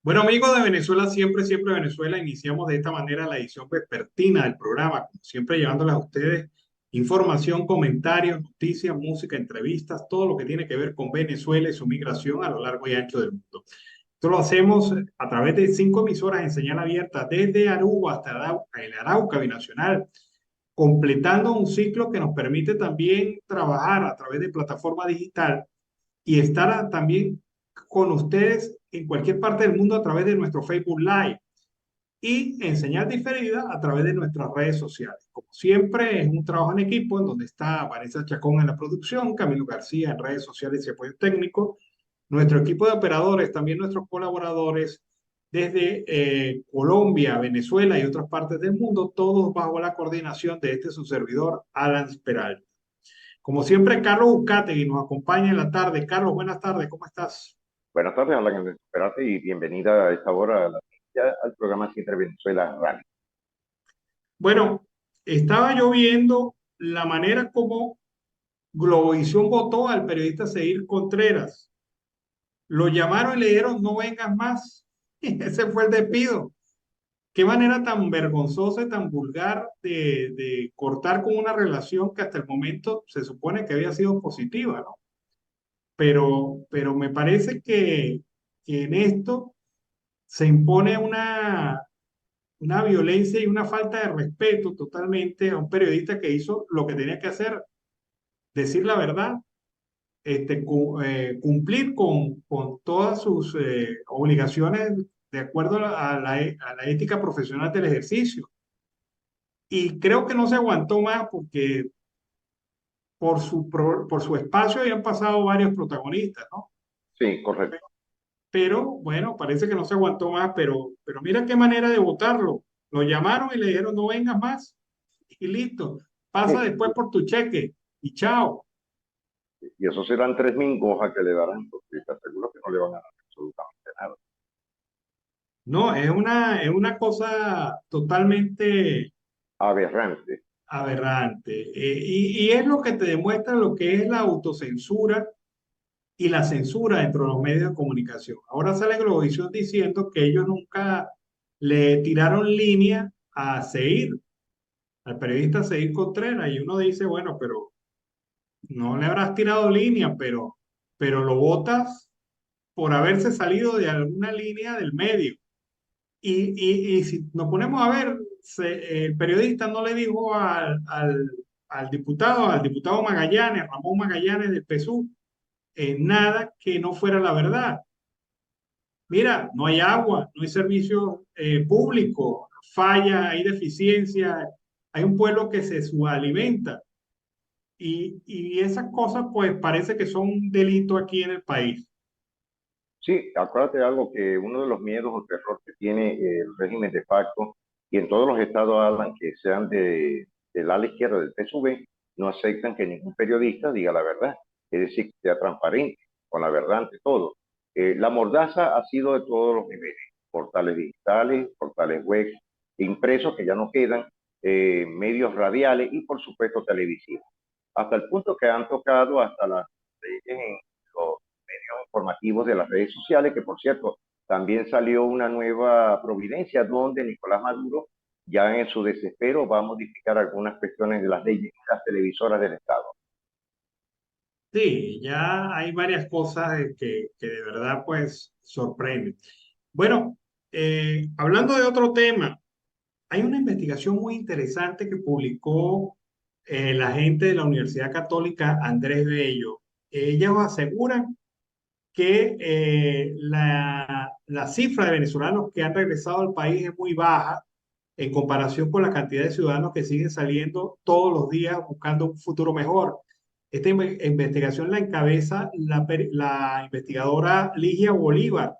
Bueno, amigos de Venezuela, siempre Venezuela, iniciamos de esta manera la edición vespertina del programa, como siempre llevándoles a ustedes información, comentarios, noticias, música, entrevistas, todo lo que tiene que ver con Venezuela y su migración a lo largo y ancho del mundo. Esto lo hacemos a través de 5 emisoras en señal abierta, desde Aruba hasta el Arauca Binacional, completando un ciclo que nos permite también trabajar a través de plataforma digital y estar también con ustedes en cualquier parte del mundo a través de nuestro Facebook Live y en señal diferida a través de nuestras redes sociales. Como siempre, es un trabajo en equipo en donde está Vanessa Chacón en la producción, Camilo García en redes sociales y apoyo técnico, nuestro equipo de operadores, también nuestros colaboradores desde Colombia, Venezuela y otras partes del mundo, todos bajo la coordinación de este su servidor, Alan Peralta. Como siempre, Carlos Ucategui nos acompaña en la tarde. Carlos, buenas tardes, ¿cómo estás? Buenas tardes, Alan Esperate, y bienvenida a esta hora al programa Siempre Venezuela Radio. Bueno, estaba yo viendo la manera como Globovisión votó al periodista Seir Contreras. Lo llamaron y le dijeron, no vengas más. Y ese fue el despido. Qué manera tan vergonzosa y tan vulgar de cortar con una relación que hasta el momento se supone que había sido positiva, ¿no? Pero me parece que en esto se impone una violencia y una falta de respeto totalmente a un periodista que hizo lo que tenía que hacer, decir la verdad, cumplir con todas sus obligaciones de acuerdo a la ética profesional del ejercicio. Y creo que no se aguantó más porque por su espacio habían pasado varios protagonistas, ¿no? Sí, correcto. Pero bueno, parece que no se aguantó más, pero mira qué manera de votarlo. Lo llamaron y le dijeron no vengas más y listo. Pasa Sí, después por tu cheque y chao. y eso serán 3.000 hojas que le darán, porque te aseguro que no le van a dar absolutamente nada. No, es una cosa totalmente Aberrante. aberrante. Y es lo que te demuestra lo que es la autocensura y la censura dentro de los medios de comunicación. Ahora sale Globovisión diciendo que ellos nunca le tiraron línea a Seir, al periodista Seir Contreras, y uno dice, bueno, pero no le habrás tirado línea, pero lo votas por haberse salido de alguna línea del medio. Y si nos ponemos a ver, el periodista no le dijo al diputado Magallanes, Ramón Magallanes del PSUV, nada que no fuera la verdad. Mira, no hay agua, no hay servicio público, falla, hay deficiencia, hay un pueblo que se subalimenta. Y esas cosas, pues, parece que son un delito aquí en el país. Sí, acuérdate de algo, que uno de los miedos o terror que tiene el régimen de facto, y en todos los estados hablan que sean del ala izquierda del PSUV, no aceptan que ningún periodista diga la verdad, es decir, que sea transparente, con la verdad ante todo. La mordaza ha sido de todos los niveles, portales digitales, portales web, impresos que ya no quedan, medios radiales y por supuesto televisivos, hasta el punto que han tocado hasta las leyes en los medios informativos de las redes sociales, que por cierto, también salió una nueva providencia donde Nicolás Maduro ya en su desespero va a modificar algunas cuestiones de las leyes de las televisoras del Estado. Sí, ya hay varias cosas que de verdad, pues, sorprenden. Bueno, hablando de otro tema, hay una investigación muy interesante que publicó la gente de la Universidad Católica Andrés Bello. Ellos aseguran que la cifra de venezolanos que han regresado al país es muy baja en comparación con la cantidad de ciudadanos que siguen saliendo todos los días buscando un futuro mejor. Esta investigación la encabeza la investigadora Ligia Bolívar,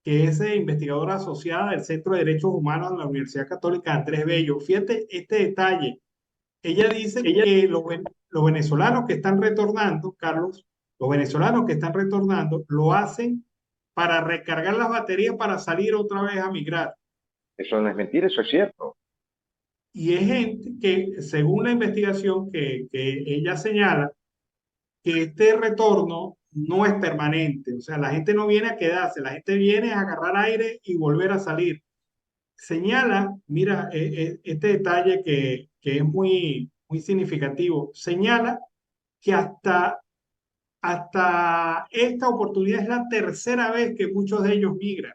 que es investigadora asociada del Centro de Derechos Humanos de la Universidad Católica Andrés Bello. Fíjate este detalle. Ella dice que los venezolanos que están retornando, Carlos, los venezolanos que están retornando lo hacen para recargar las baterías para salir otra vez a migrar. Eso no es mentira, eso es cierto. Y es gente que, según la investigación que ella señala, que este retorno no es permanente. O sea, la gente no viene a quedarse, la gente viene a agarrar aire y volver a salir. Señala, mira, este detalle que es muy significativo, señala que hasta esta oportunidad es la tercera vez que muchos de ellos migran,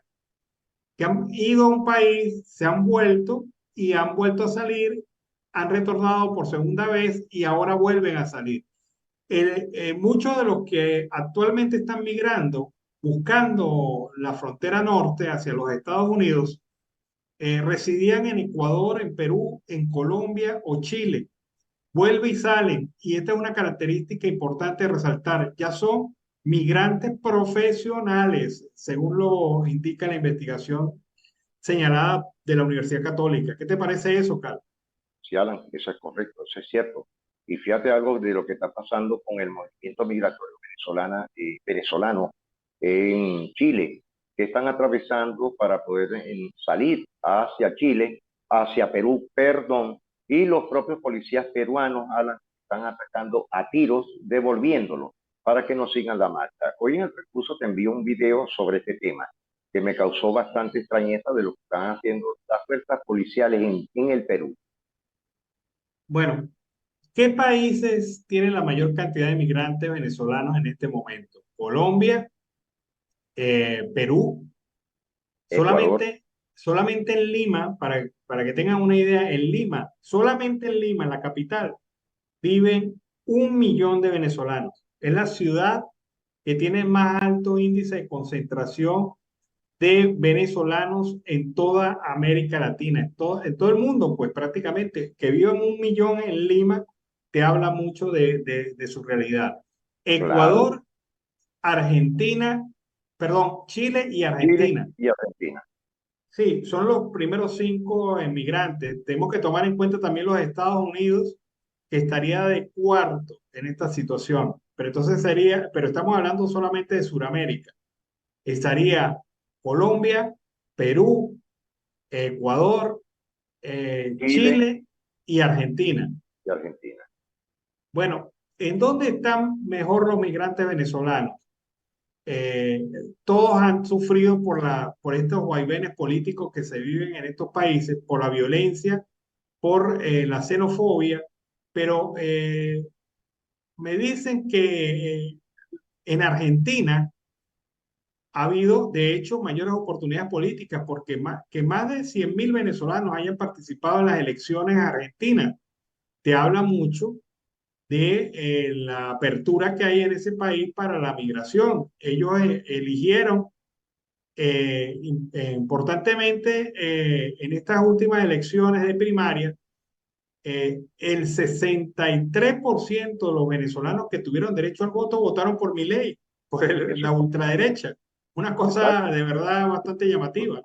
que han ido a un país, se han vuelto y han vuelto a salir, han retornado por segunda vez y ahora vuelven a salir. Muchos de los que actualmente están migrando, buscando la frontera norte hacia los Estados Unidos, residían en Ecuador, en Perú, en Colombia o Chile. Vuelve y salen, y esta es una característica importante de resaltar, ya son migrantes profesionales, según lo indica la investigación señalada de la Universidad Católica. ¿Qué te parece eso, Carlos? Sí, Alan, eso es correcto, eso es cierto. Y fíjate algo de lo que está pasando con el movimiento migratorio venezolano en Chile, que están atravesando para poder salir hacia Chile, hacia Perú, perdón, y los propios policías peruanos, Alan, están atacando a tiros, devolviéndolos para que no sigan la marcha. Hoy en el recurso te envío un video sobre este tema que me causó bastante extrañeza de lo que están haciendo las fuerzas policiales en el Perú. Bueno, ¿qué países tienen la mayor cantidad de migrantes venezolanos en este momento? Colombia, Perú, Ecuador, solamente en Lima, para que tengan una idea, en Lima, solamente en Lima, en la capital, viven 1 millón de venezolanos. Es la ciudad que tiene más alto índice de concentración de venezolanos en toda América Latina, en todo el mundo, pues prácticamente, que vivan 1 millón en Lima, te habla mucho de su realidad. claro, Ecuador, Argentina, perdón, Chile y Chile Argentina. y Argentina. Sí, son los primeros 5 emigrantes. Tenemos que tomar en cuenta también los Estados Unidos, que estaría de cuarto en esta situación. Pero entonces pero estamos hablando solamente de Sudamérica. Estaría Colombia, Perú, Ecuador, Chile Chile y Argentina. y Argentina. Bueno, ¿en dónde están mejor los migrantes venezolanos? Eh, Todos han sufrido por estos vaivenes políticos que se viven en estos países, por la violencia, por la xenofobia, pero me dicen que en Argentina ha habido, de hecho, mayores oportunidades políticas porque que más de 100.000 venezolanos hayan participado en las elecciones argentinas. Te habla mucho de la apertura que hay en ese país para la migración. Ellos eligieron importantemente en estas últimas elecciones de primaria, el 63% de los venezolanos que tuvieron derecho al voto votaron por Milei, por Eso la es ultraderecha. Una cosa exacto, de verdad bastante llamativa.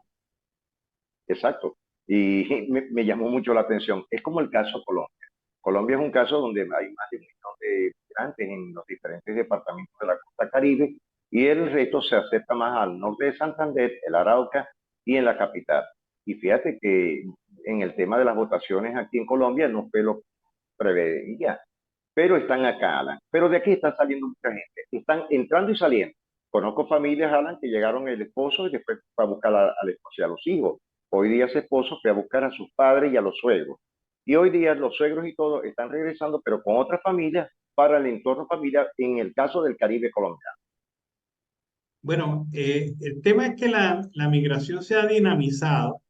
exacto. Y me llamó mucho la atención. Es como el caso Colombia. Colombia es un caso donde hay más de 1 millón de migrantes en los diferentes departamentos de la costa Caribe y el resto se acerca más al norte de Santander, el Arauca y en la capital. Y fíjate que en el tema de las votaciones aquí en Colombia no fue lo que preveía, pero están acá, Alan. Pero de aquí está saliendo mucha gente. Están entrando y saliendo. Conozco familias, Alan, que llegaron el esposo y después fue a buscar al esposo y a los hijos. Hoy día ese esposo fue a buscar a sus padres y a los suegros. Y hoy día los suegros y todo están regresando, pero con otras familias para el entorno familiar, en el caso del Caribe colombiano. Bueno, el tema es que la migración se ha dinamizado,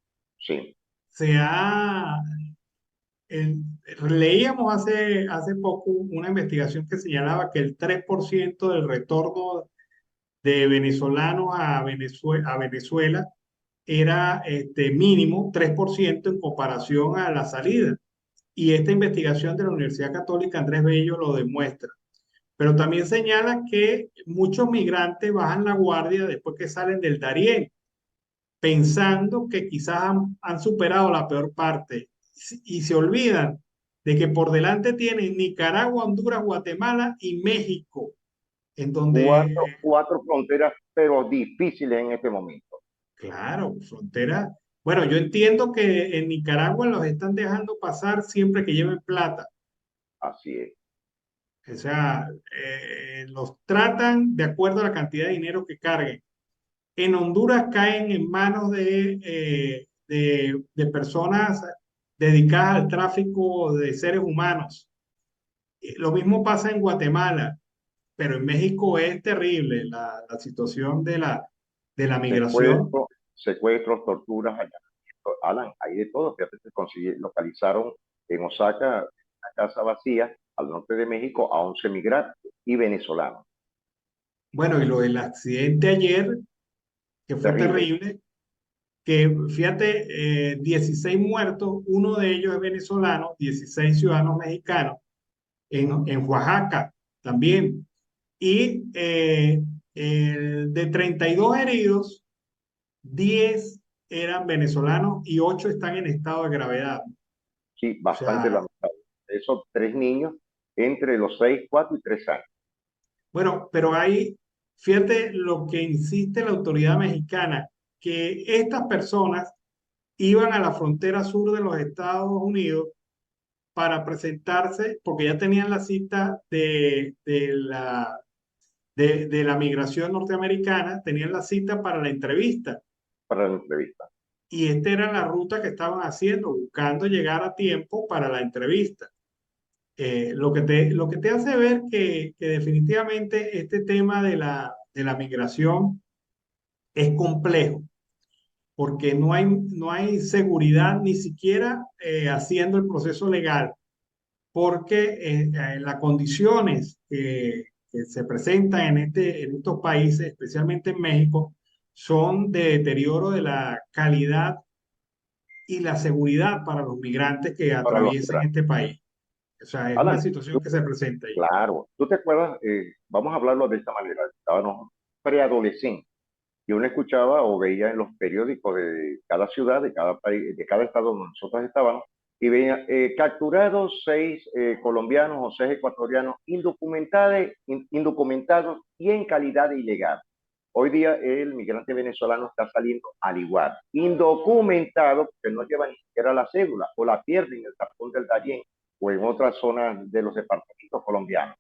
Sí, se ha... el- leíamos hace poco una investigación que señalaba que el 3% del retorno de venezolanos a Venezuela era mínimo 3% en comparación a la salida. Y esta investigación de la Universidad Católica Andrés Bello lo demuestra. Pero también señala que muchos migrantes bajan la guardia después que salen del Darién, pensando que quizás han superado la peor parte y se olvidan de que por delante tienen Nicaragua, Honduras, Guatemala y México, en donde cuatro fronteras, pero difíciles en este momento. claro, frontera. Bueno, yo entiendo que en Nicaragua los están dejando pasar siempre que lleven plata. Así es. O sea, los tratan de acuerdo a la cantidad de dinero que carguen. En Honduras caen en manos de personas dedicadas al tráfico de seres humanos. Lo mismo pasa en Guatemala, pero en México es terrible la situación de la migración. Secuestros, torturas, Alan, hay de todo. Fíjate, localizaron en Osaka una casa vacía al norte de México a 11 migrantes y venezolanos. Bueno, y lo del accidente ayer, que fue Terrible. terrible, que fíjate, 16 muertos, uno de ellos es venezolano, 16 ciudadanos mexicanos, en Oaxaca también. Y de 32 heridos, 10 eran venezolanos y 8 están en estado de gravedad. Sí, O bastante sea, lamentable. Esos tres niños entre los 6, 4 y 3 años. bueno, pero hay, fíjate lo que insiste la autoridad mexicana, que estas personas iban a la frontera sur de los Estados Unidos para presentarse, porque ya tenían la cita de la migración norteamericana, tenían la cita para la entrevista. Para la entrevista. Y esta era la ruta que estaban haciendo, buscando llegar a tiempo para la entrevista. Lo que te hace ver que definitivamente este tema de la migración es complejo, porque no hay seguridad ni siquiera haciendo el proceso legal, porque las condiciones que se presentan en estos países, especialmente en México, son de deterioro de la calidad y la seguridad para los migrantes que Para los atraviesen migrantes. este país. O sea, es una Alan, situación que se presenta ahí. claro, ¿tú te acuerdas? Vamos a hablarlo de esta manera. Estábamos preadolescentes. Yo no escuchaba o veía en los periódicos de cada ciudad, de cada país, de cada estado donde nosotros estábamos, y veía capturados 6 colombianos o 6 ecuatorianos indocumentados y en calidad ilegal. Hoy día el migrante venezolano está saliendo al igual, indocumentado, porque no lleva ni siquiera la cédula o la pierde en el tapón del Darién o en otras zonas de los departamentos colombianos.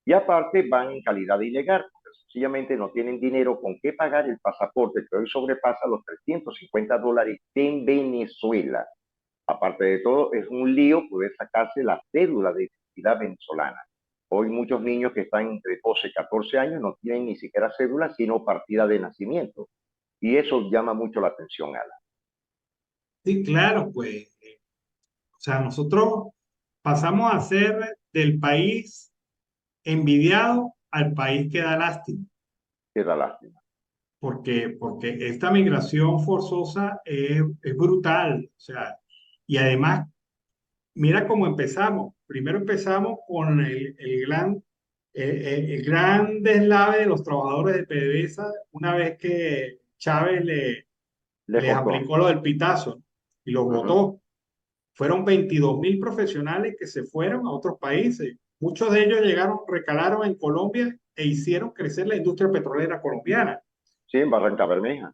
Y aparte van en calidad ilegal, porque sencillamente no tienen dinero con qué pagar el pasaporte, que hoy sobrepasa los $350 en Venezuela. Aparte de todo, es un lío poder sacarse la cédula de identidad venezolana. Hoy muchos niños que están entre 12 y 14 años no tienen ni siquiera cédula, sino partida de nacimiento. Y eso llama mucho la atención, Ala. Sí, claro, pues, o sea, nosotros pasamos a ser del país envidiado al país que da lástima, Qué da lástima. porque esta migración forzosa es brutal, o sea, y además, mira cómo empezamos. Primero empezamos con el gran deslave de los trabajadores de PDVSA una vez que Chávez Les les costó. aplicó lo del pitazo y los Uh -huh. votó. Fueron 22.000 profesionales que se fueron a otros países. Muchos de ellos llegaron, recalaron en Colombia e hicieron crecer la industria petrolera colombiana. Sí, en Barranca Bermeja.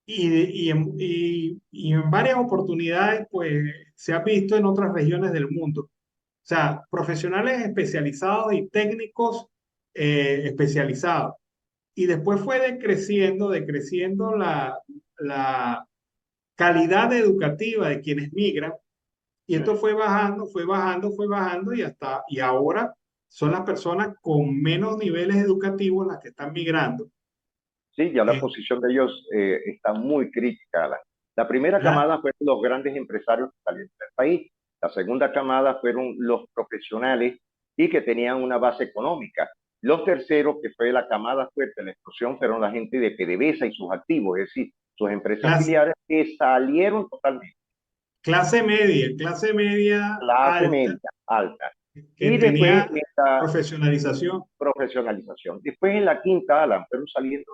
Y en varias oportunidades, pues, se ha visto en otras regiones del mundo. O sea, profesionales especializados y técnicos especializados. Y después fue decreciendo la calidad educativa de quienes migran. Y esto fue bajando, fue bajando, fue bajando y ahora son las personas con menos niveles educativos las que están migrando. Sí, ya la Eh, posición de ellos está muy criticada. La primera la- camada fueron los grandes empresarios que salieron del país. La segunda camada fueron los profesionales y que tenían una base económica. Los terceros, que fue la camada fuerte de la explosión, fueron la gente de PDVSA y sus activos, es decir, sus empresas clase, filiales que salieron totalmente. clase media Clase alta, media, alta. que Y después tenía esta profesionalización. profesionalización. Después en la quinta ala fueron saliendo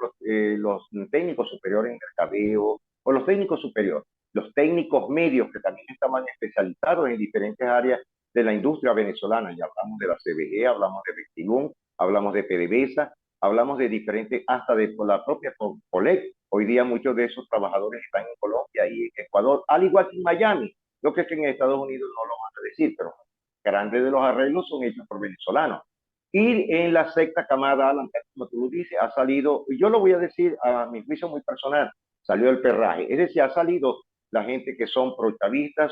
los técnicos superiores en mercadeo o los técnicos superiores, los técnicos medios que también estaban especializados en diferentes áreas de la industria venezolana. Ya hablamos de la CBG, hablamos de Vestigún, hablamos de PDVSA, hablamos de diferentes, hasta de la propia Colec. Hoy día muchos de esos trabajadores están en Colombia y en Ecuador, al igual que en Miami. Lo que es que en Estados Unidos no lo van a decir, pero grandes de los arreglos son hechos por venezolanos. Y en la sexta camada, Alan, como tú lo dices, ha salido, y yo lo voy a decir a mi juicio muy personal, salió el perraje. Es decir, ha salido la gente que son protagonistas,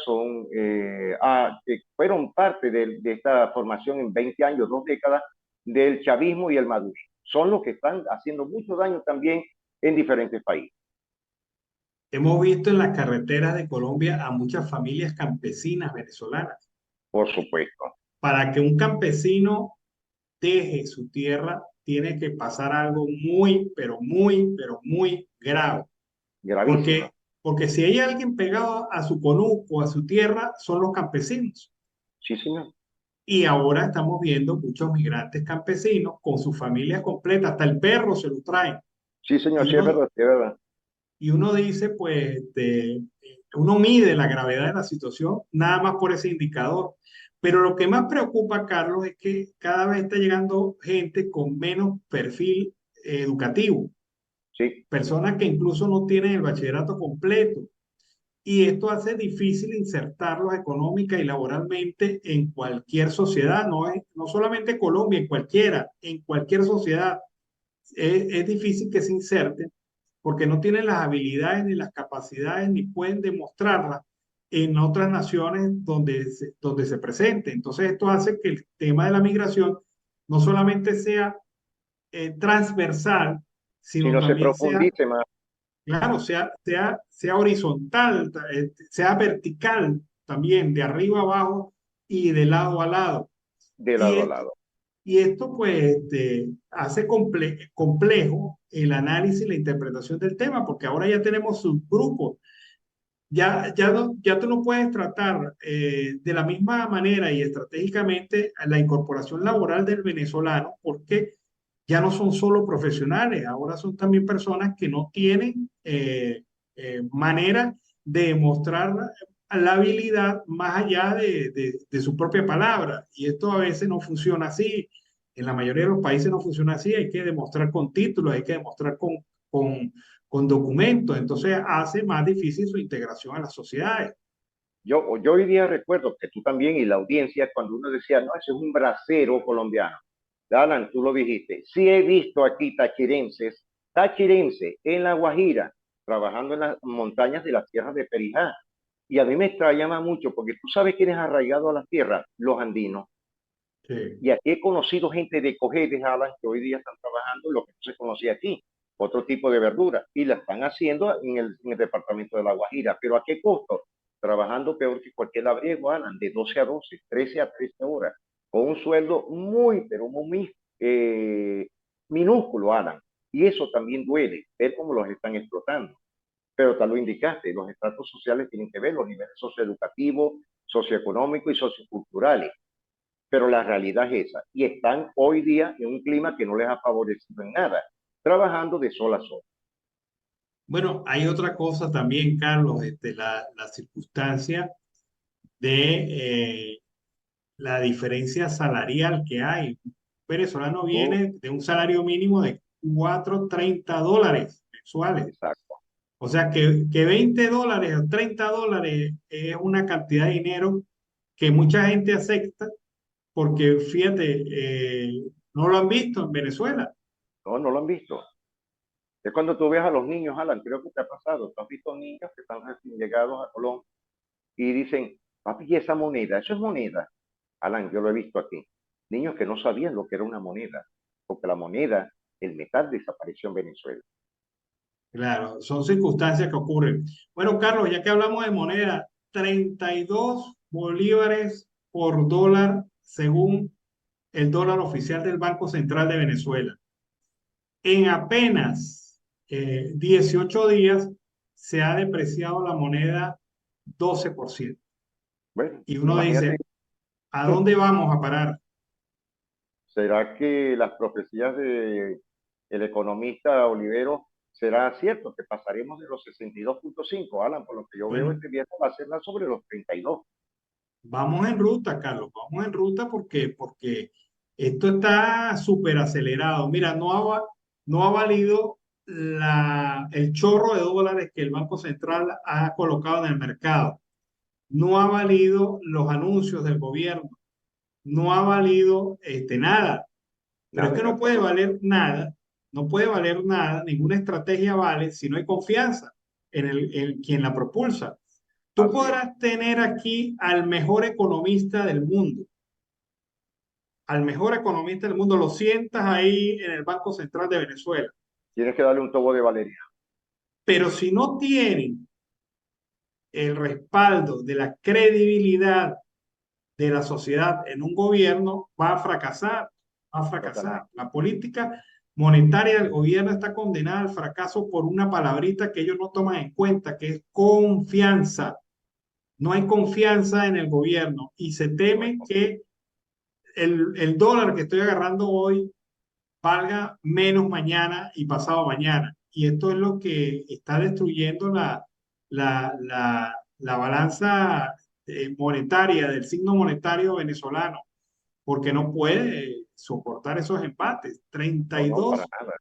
que fueron parte de esta formación en 20 años, 2 décadas, del chavismo y el madurismo. Son los que están haciendo mucho daño también en diferentes países. Hemos visto en las carreteras de Colombia a muchas familias campesinas venezolanas. Por supuesto. Para que un campesino deje su tierra, tiene que pasar algo muy, pero muy grave. Gravísima. Porque si hay alguien pegado a su conuco, a su tierra, son los campesinos. Sí, señor. Y ahora estamos viendo muchos migrantes campesinos con sus familias completas, hasta el perro se lo traen. Sí, señor, Y sí, es uno, verdad, sí, es verdad. y uno dice, pues, uno mide la gravedad de la situación nada más por ese indicador. Pero lo que más preocupa, Carlos, es que cada vez está llegando gente con menos perfil educativo, Sí, personas que incluso no tienen el bachillerato completo. Y esto hace difícil insertarlos económica y laboralmente en cualquier sociedad, no solamente Colombia, en cualquier sociedad. Es difícil que se inserten porque no tienen las habilidades ni las capacidades ni pueden demostrarlas en otras naciones donde se presente. Entonces esto hace que el tema de la migración no solamente sea transversal, si sino no se también sea, profundice más claro, sea horizontal, sea vertical también, de arriba a abajo y de lado a lado. de Y lado a esto, lado. y esto pues hace complejo el análisis y la interpretación del tema, porque ahora ya tenemos subgrupos. Ya tú no puedes tratar de la misma manera y estratégicamente la incorporación laboral del venezolano, porque ya no son solo profesionales, ahora son también personas que no tienen manera de demostrar la habilidad más allá de su propia palabra. Y esto a veces no funciona así. En la mayoría de los países no funciona así. Hay que demostrar con títulos, hay que demostrar con, con documentos. Entonces hace más difícil su integración a las sociedades. Yo hoy día recuerdo que tú también y la audiencia, cuando uno decía, no, ese es un bracero colombiano. Alan, tú lo dijiste. Sí he visto aquí tachirenses en La Guajira, trabajando en las montañas de las tierras de Perijá. Y a mí me llama mucho, porque tú sabes quién es arraigado a las tierras, los andinos. Sí. Y aquí he conocido gente de Cojedes, Alan, que hoy día están trabajando en lo que no se conocía aquí, otro tipo de verdura, y la están haciendo en el departamento de La Guajira. ¿Pero a qué costo? Trabajando peor que cualquier labrego, Alan, de 12 a 12, 13 a 13 horas, con un sueldo muy, pero muy minúsculo, Alan. Y eso también duele, ver cómo los están explotando. Pero tal lo indicaste, los estratos sociales tienen que ver los niveles socioeducativos, socioeconómicos y socioculturales, pero la realidad es esa. Y están hoy día en un clima que no les ha favorecido en nada, trabajando de sol a sol. Bueno, hay otra cosa también, Carlos, la circunstancia de la diferencia salarial que hay. Un venezolano Oh, viene de un salario mínimo de $430 mensuales. exacto. O sea que $20 o $30 es una cantidad de dinero que mucha gente acepta porque, fíjate, no lo han visto en Venezuela. No, no lo han visto. Es cuando tú ves a los niños, Alan, creo que te ha pasado. Tú has visto niños que están recién llegados a Colombia y dicen, papi, ¿y esa moneda? Eso es moneda. Alan, yo lo he visto aquí. Niños que no sabían lo que era una moneda, porque la moneda, el metal desapareció en Venezuela. Claro, son circunstancias que ocurren. Bueno, Carlos, ya que hablamos de moneda, 32 bolívares por dólar según el dólar oficial del Banco Central de Venezuela. En apenas 18 días se ha depreciado la moneda 12%. Bueno, Y uno imagínate, dice, ¿a dónde vamos a parar? ¿será que las profecías de el economista Olivero será cierto que pasaremos de los 62.5, Alan? Por lo que yo veo, Bueno, este viernes va a ser sobre los 32. vamos en ruta, Carlos, vamos en ruta porque esto está súper acelerado. Mira, no ha valido el chorro de dólares que el Banco Central ha colocado en el mercado. No ha valido los anuncios del gobierno. No ha valido nada. Pero es Nada, que en no puede absoluto. valer nada, no puede valer nada, ninguna estrategia vale si no hay confianza en quien la propulsa. Tú Así es. podrás tener aquí al mejor economista del mundo, al mejor economista del mundo, lo sientas ahí en el Banco Central de Venezuela, Tienes que darle un tobo de Valeria. pero si no tienen el respaldo de la credibilidad de la sociedad en un gobierno, va a fracasar, va a fracasar. Totalmente. La política monetaria del gobierno está condenada al fracaso por una palabrita que ellos no toman en cuenta, que es confianza. No hay confianza en el gobierno y se No hay teme confianza. que el dólar que estoy agarrando hoy valga menos mañana y pasado mañana. Y esto es lo que está destruyendo la balanza monetaria del signo monetario venezolano, porque no puede soportar esos empates. No, no, para 32 nada.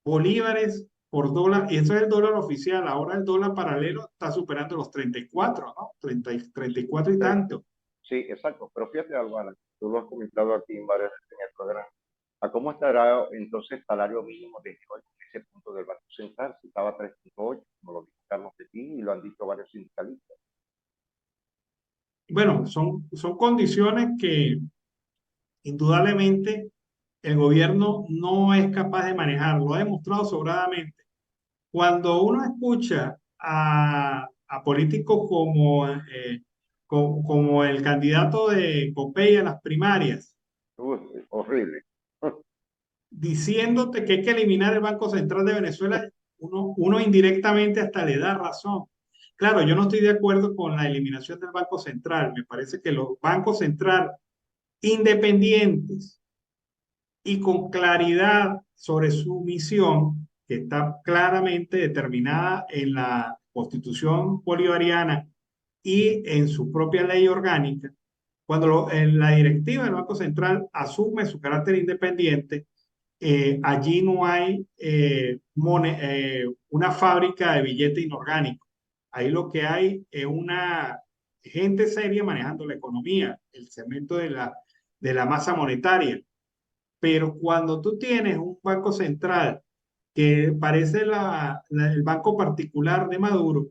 bolívares por dólar, y eso es el dólar oficial. Ahora el dólar paralelo está superando los 34, ¿no? 34 y Pero, tanto. sí, exacto. Pero fíjate algo, Alan, tú lo has comentado aquí en varias veces en el programa. ¿A cómo estará entonces el salario mínimo de hoy en ese punto del Banco Central? Si estaba a 3.8, como lo dijo Carlos de ti y lo han dicho varios sindicalistas. Bueno, son condiciones que indudablemente el gobierno no es capaz de manejar, lo ha demostrado sobradamente. Cuando uno escucha a políticos como el candidato de Copey a las primarias, Horrible. diciéndote que hay que eliminar el Banco Central de Venezuela, uno indirectamente hasta le da razón. Claro, yo no estoy de acuerdo con la eliminación del Banco Central. Me parece que los bancos centrales independientes y con claridad sobre su misión, que está claramente determinada en la Constitución bolivariana y en su propia ley orgánica, cuando en la directiva del Banco Central asume su carácter independiente, allí no hay una fábrica de billete inorgánico. Ahí lo que hay es una gente seria manejando la economía, el cemento de la masa monetaria. Pero cuando tú tienes un banco central que parece el banco particular de Maduro,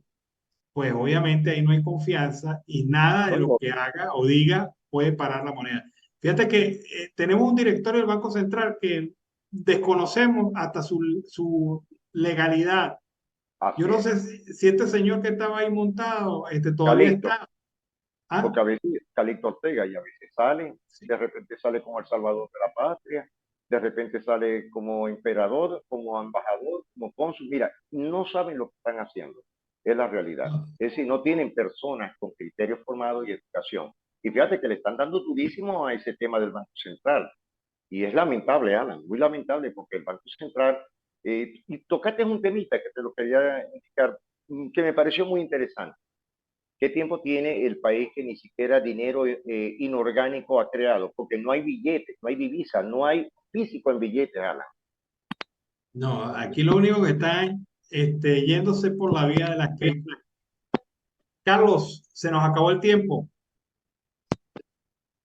pues obviamente ahí no hay confianza y nada de lo Oigo, que haga o diga puede parar la moneda. Fíjate que tenemos un directorio del Banco Central que desconocemos hasta su legalidad. Yo así no es. sé si este señor que estaba ahí montado todavía Calixto, está. ¿Ah? porque a veces Calixto Ortega y a veces sale, de repente sale como el salvador de la patria, de repente sale como emperador, como embajador, como cónsul. Mira, no saben lo que están haciendo, es la realidad. Es decir, no tienen personas con criterios formados y educación. Y fíjate que le están dando durísimo a ese tema del Banco Central. Y es lamentable, Ana, muy lamentable, porque el Banco Central, y tocaste un temita que te lo quería indicar, que me pareció muy interesante. ¿Qué tiempo tiene el país que ni siquiera dinero inorgánico ha creado? Porque no hay billetes, no hay divisas, no hay físico en billetes, Ana. No, aquí lo único que está yéndose por la vía de las cripto. Carlos, se nos acabó el tiempo.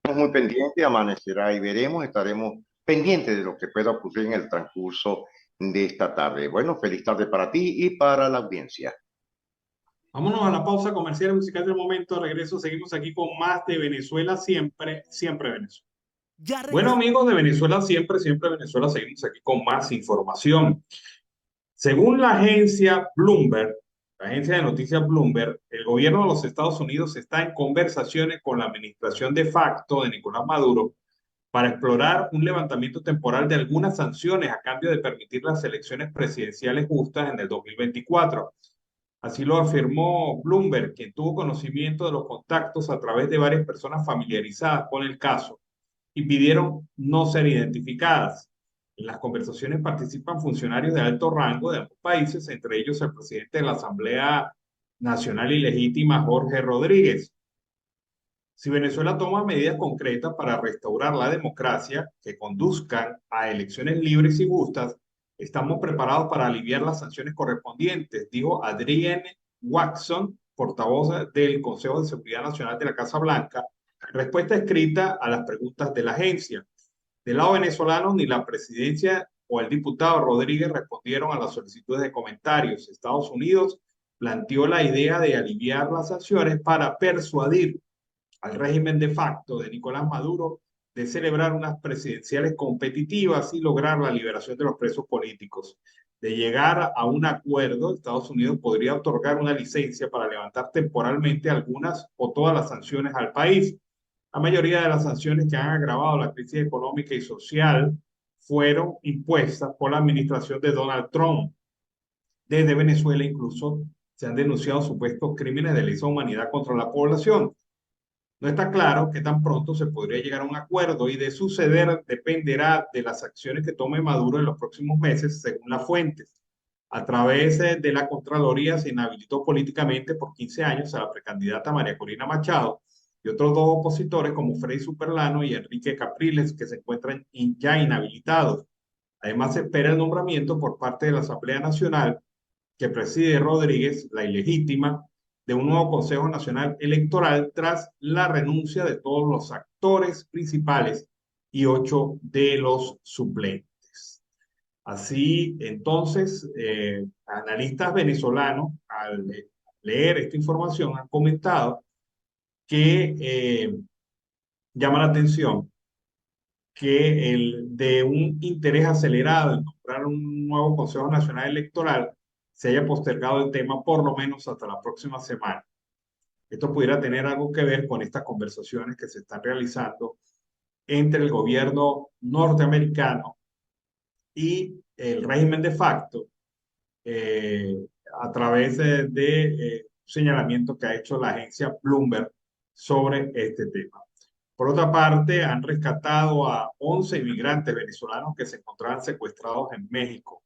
Estamos muy pendientes, amanecerá y veremos, estaremos pendientes de lo que pueda ocurrir en el transcurso de esta tarde. Bueno, feliz tarde para ti y para la audiencia. Vámonos a la pausa comercial y musical del momento. Regreso, seguimos aquí con más de Venezuela siempre, siempre Venezuela. Ya Bueno, regresamos. amigos de Venezuela siempre, siempre Venezuela, seguimos aquí con más información. Según la agencia de noticias Bloomberg, el gobierno de los Estados Unidos está en conversaciones con la administración de facto de Nicolás Maduro para explorar un levantamiento temporal de algunas sanciones a cambio de permitir las elecciones presidenciales justas en el 2024. Así lo afirmó Bloomberg, quien tuvo conocimiento de los contactos a través de varias personas familiarizadas con el caso y pidieron no ser identificadas. En las conversaciones participan funcionarios de alto rango de ambos países, entre ellos el presidente de la Asamblea Nacional y Legítima, Jorge Rodríguez. Si Venezuela toma medidas concretas para restaurar la democracia que conduzcan a elecciones libres y justas, estamos preparados para aliviar las sanciones correspondientes, dijo Adrienne Watson, portavoz del Consejo de Seguridad Nacional de la Casa Blanca, en respuesta escrita a las preguntas de la agencia. Del lado venezolano, ni la presidencia o el diputado Rodríguez respondieron a las solicitudes de comentarios. Estados Unidos planteó la idea de aliviar las sanciones para persuadir al régimen de facto de Nicolás Maduro de celebrar unas presidenciales competitivas y lograr la liberación de los presos políticos. De llegar a un acuerdo, Estados Unidos podría otorgar una licencia para levantar temporalmente algunas o todas las sanciones al país. La mayoría de las sanciones que han agravado la crisis económica y social fueron impuestas por la administración de Donald Trump. Desde Venezuela incluso se han denunciado supuestos crímenes de lesa humanidad contra la población. No está claro qué tan pronto se podría llegar a un acuerdo y de suceder dependerá de las acciones que tome Maduro en los próximos meses, según las fuentes. A través de la Contraloría se inhabilitó políticamente por 15 años a la precandidata María Corina Machado y otros dos opositores como Freddy Superlano y Enrique Capriles, que se encuentran ya inhabilitados. Además, se espera el nombramiento por parte de la Asamblea Nacional que preside Rodríguez, la ilegítima, de un nuevo Consejo Nacional Electoral tras la renuncia de todos los actores principales y 8 de los suplentes. Así, entonces, analistas venezolanos, al leer esta información, han comentado que llama la atención que de un interés acelerado en nombrar un nuevo Consejo Nacional Electoral se haya postergado el tema por lo menos hasta la próxima semana. Esto pudiera tener algo que ver con estas conversaciones que se están realizando entre el gobierno norteamericano y el régimen de facto eh, a través de señalamiento que ha hecho la agencia Bloomberg sobre este tema. Por otra parte, han rescatado a 11 inmigrantes venezolanos que se encontraban secuestrados en México.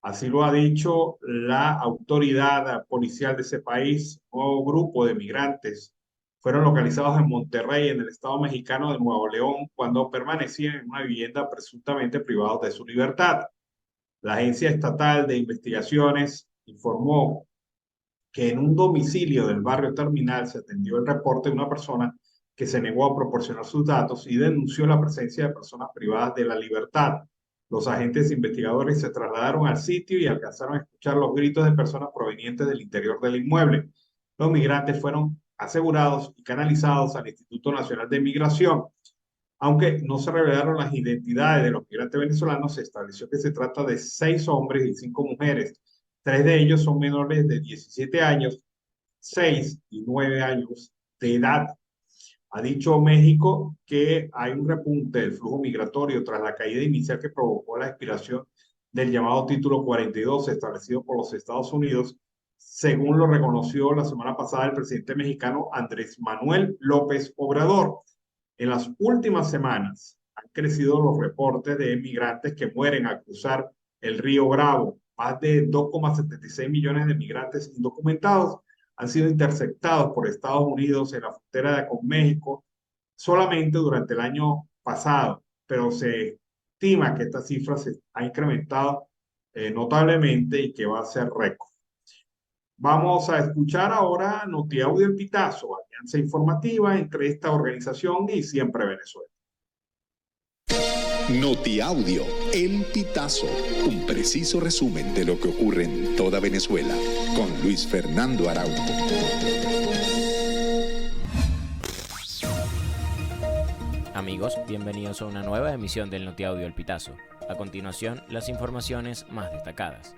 Así lo ha dicho la autoridad policial de ese país. Un nuevo grupo de migrantes fueron localizados en Monterrey, en el estado mexicano de Nuevo León, cuando permanecían en una vivienda presuntamente privados de su libertad. La Agencia Estatal de Investigaciones informó que en un domicilio del barrio Terminal se atendió el reporte de una persona que se negó a proporcionar sus datos y denunció la presencia de personas privadas de la libertad. Los agentes investigadores se trasladaron al sitio y alcanzaron a escuchar los gritos de personas provenientes del interior del inmueble. Los migrantes fueron asegurados y canalizados al Instituto Nacional de Migración. Aunque no se revelaron las identidades de los migrantes venezolanos, se estableció que se trata de 6 hombres y 5 mujeres. 3 de ellos son menores de 17 años, 6 y 9 años de edad. Ha dicho México que hay un repunte del flujo migratorio tras la caída inicial que provocó la expiración del llamado Título 42 establecido por los Estados Unidos, según lo reconoció la semana pasada el presidente mexicano Andrés Manuel López Obrador. En las últimas semanas han crecido los reportes de migrantes que mueren al cruzar el río Bravo. Más de 2,76 millones de migrantes indocumentados han sido interceptados por Estados Unidos en la frontera con México solamente durante el año pasado, pero se estima que esta cifra se ha incrementado notablemente y que va a ser récord. Vamos a escuchar ahora NotiAudio El Pitazo, alianza informativa entre esta organización y Siempre Venezuela. NotiAudio El Pitazo, un preciso resumen de lo que ocurre en toda Venezuela, con Luis Fernando Araújo. Amigos, bienvenidos a una nueva emisión del NotiAudio El Pitazo. A continuación, las informaciones más destacadas.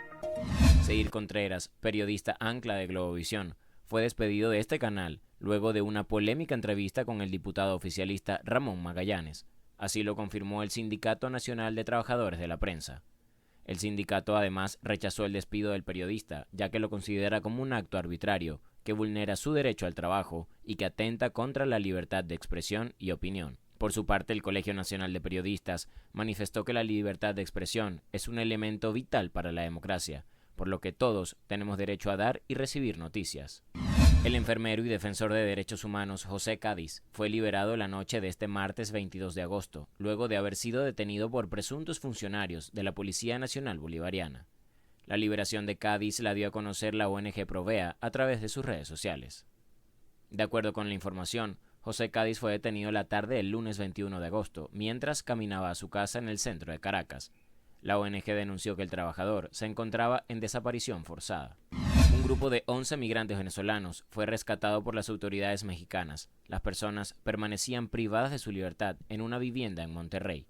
Seir Contreras, periodista ancla de Globovisión, fue despedido de este canal luego de una polémica entrevista con el diputado oficialista Ramón Magallanes. Así lo confirmó el Sindicato Nacional de Trabajadores de la Prensa. El sindicato además rechazó el despido del periodista, ya que lo considera como un acto arbitrario que vulnera su derecho al trabajo y que atenta contra la libertad de expresión y opinión. Por su parte, el Colegio Nacional de Periodistas manifestó que la libertad de expresión es un elemento vital para la democracia, por lo que todos tenemos derecho a dar y recibir noticias. El enfermero y defensor de derechos humanos José Cádiz fue liberado la noche de este martes 22 de agosto, luego de haber sido detenido por presuntos funcionarios de la Policía Nacional Bolivariana. La liberación de Cádiz la dio a conocer la ONG Provea a través de sus redes sociales. De acuerdo con la información, José Cádiz fue detenido la tarde del lunes 21 de agosto, mientras caminaba a su casa en el centro de Caracas. La ONG denunció que el trabajador se encontraba en desaparición forzada. Un grupo de 11 migrantes venezolanos fue rescatado por las autoridades mexicanas. Las personas permanecían privadas de su libertad en una vivienda en Monterrey.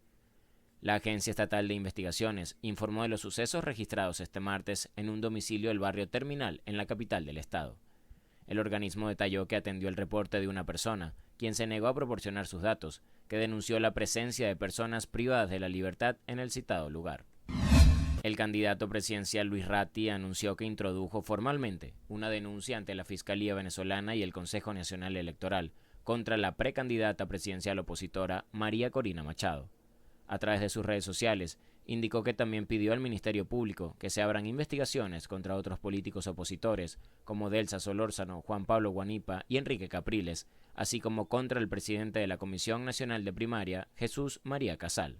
La Agencia Estatal de Investigaciones informó de los sucesos registrados este martes en un domicilio del barrio Terminal, en la capital del estado. El organismo detalló que atendió el reporte de una persona, quien se negó a proporcionar sus datos, que denunció la presencia de personas privadas de la libertad en el citado lugar. El candidato presidencial Luis Ratti anunció que introdujo formalmente una denuncia ante la Fiscalía venezolana y el Consejo Nacional Electoral contra la precandidata presidencial opositora María Corina Machado. A través de sus redes sociales, indicó que también pidió al Ministerio Público que se abran investigaciones contra otros políticos opositores como Delsa Solórzano, Juan Pablo Guanipa y Enrique Capriles, así como contra el presidente de la Comisión Nacional de Primaria, Jesús María Casal.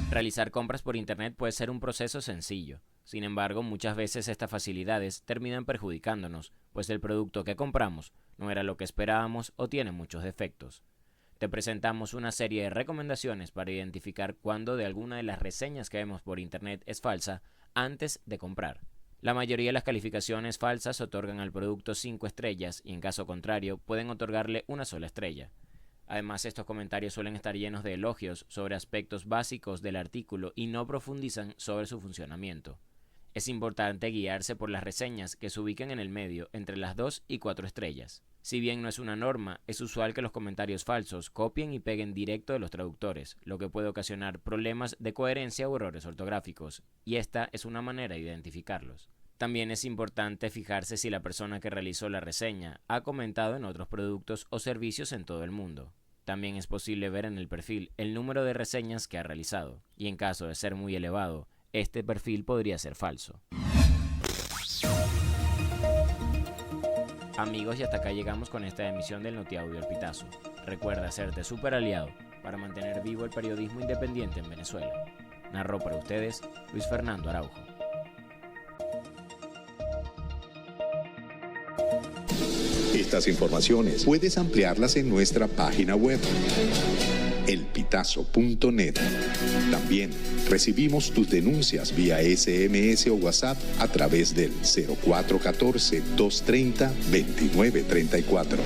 Realizar compras por Internet puede ser un proceso sencillo. Sin embargo, muchas veces estas facilidades terminan perjudicándonos, pues el producto que compramos no era lo que esperábamos o tiene muchos defectos. Te presentamos una serie de recomendaciones para identificar cuándo de alguna de las reseñas que vemos por Internet es falsa antes de comprar. La mayoría de las calificaciones falsas otorgan al producto 5 estrellas y en caso contrario pueden otorgarle una sola estrella. Además, estos comentarios suelen estar llenos de elogios sobre aspectos básicos del artículo y no profundizan sobre su funcionamiento. Es importante guiarse por las reseñas que se ubiquen en el medio entre las 2 y 4 estrellas. Si bien no es una norma, es usual que los comentarios falsos copien y peguen directo de los traductores, lo que puede ocasionar problemas de coherencia o errores ortográficos, y esta es una manera de identificarlos. También es importante fijarse si la persona que realizó la reseña ha comentado en otros productos o servicios en todo el mundo. También es posible ver en el perfil el número de reseñas que ha realizado, y en caso de ser muy elevado, este perfil podría ser falso. Amigos, y hasta acá llegamos con esta emisión del NotiAudio El Pitazo. Recuerda hacerte súper aliado para mantener vivo el periodismo independiente en Venezuela. Narró para ustedes Luis Fernando Araujo. Estas informaciones puedes ampliarlas en nuestra página web, elpitazo.net. También recibimos tus denuncias vía SMS o WhatsApp a través del 0414-230-2934.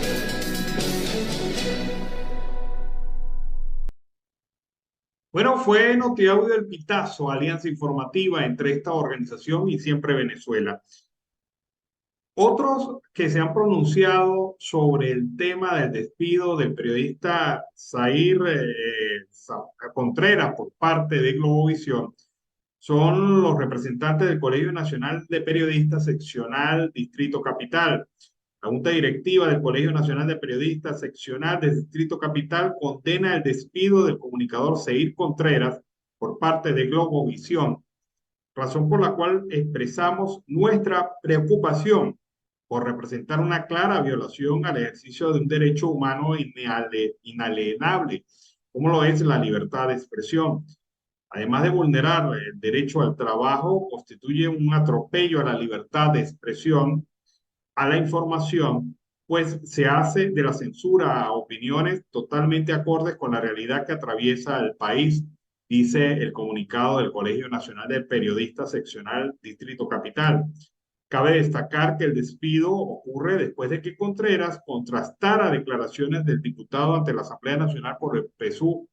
Bueno, fue NotiAudio El Pitazo, alianza informativa entre esta organización y Siempre Venezuela. Otros que se han pronunciado sobre el tema del despido del periodista Zair Contreras por parte de Globovisión son los representantes del Colegio Nacional de Periodistas Seccional Distrito Capital. La Junta Directiva del Colegio Nacional de Periodistas Seccional del Distrito Capital condena el despido del comunicador Zair Contreras por parte de Globovisión, razón por la cual expresamos nuestra preocupación por representar una clara violación al ejercicio de un derecho humano inalienable, como lo es la libertad de expresión. Además de vulnerar el derecho al trabajo, constituye un atropello a la libertad de expresión, a la información, pues se hace de la censura a opiniones totalmente acordes con la realidad que atraviesa el país, dice el comunicado del Colegio Nacional de Periodistas Seccional Distrito Capital. Cabe destacar que el despido ocurre después de que Contreras contrastara declaraciones del diputado ante la Asamblea Nacional por el PSUV,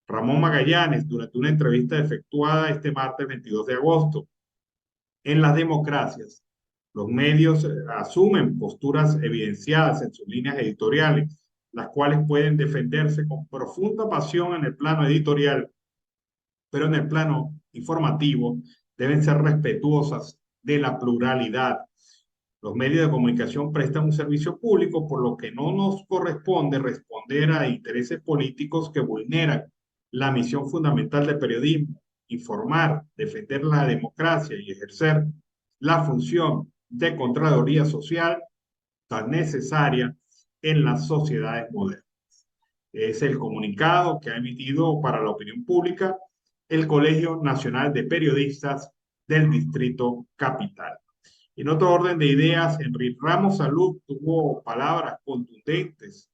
Ramón Magallanes, durante una entrevista efectuada este martes 22 de agosto. En las democracias, los medios asumen posturas evidenciadas en sus líneas editoriales, las cuales pueden defenderse con profunda pasión en el plano editorial, pero en el plano informativo deben ser respetuosas de la pluralidad. Los medios de comunicación prestan un servicio público, por lo que no nos corresponde responder a intereses políticos que vulneran la misión fundamental del periodismo: informar, defender la democracia y ejercer la función de contraloría social tan necesaria en las sociedades modernas. Es el comunicado que ha emitido para la opinión pública el Colegio Nacional de Periodistas del Distrito Capital. En otro orden de ideas, Enrique Ramos Salud tuvo palabras contundentes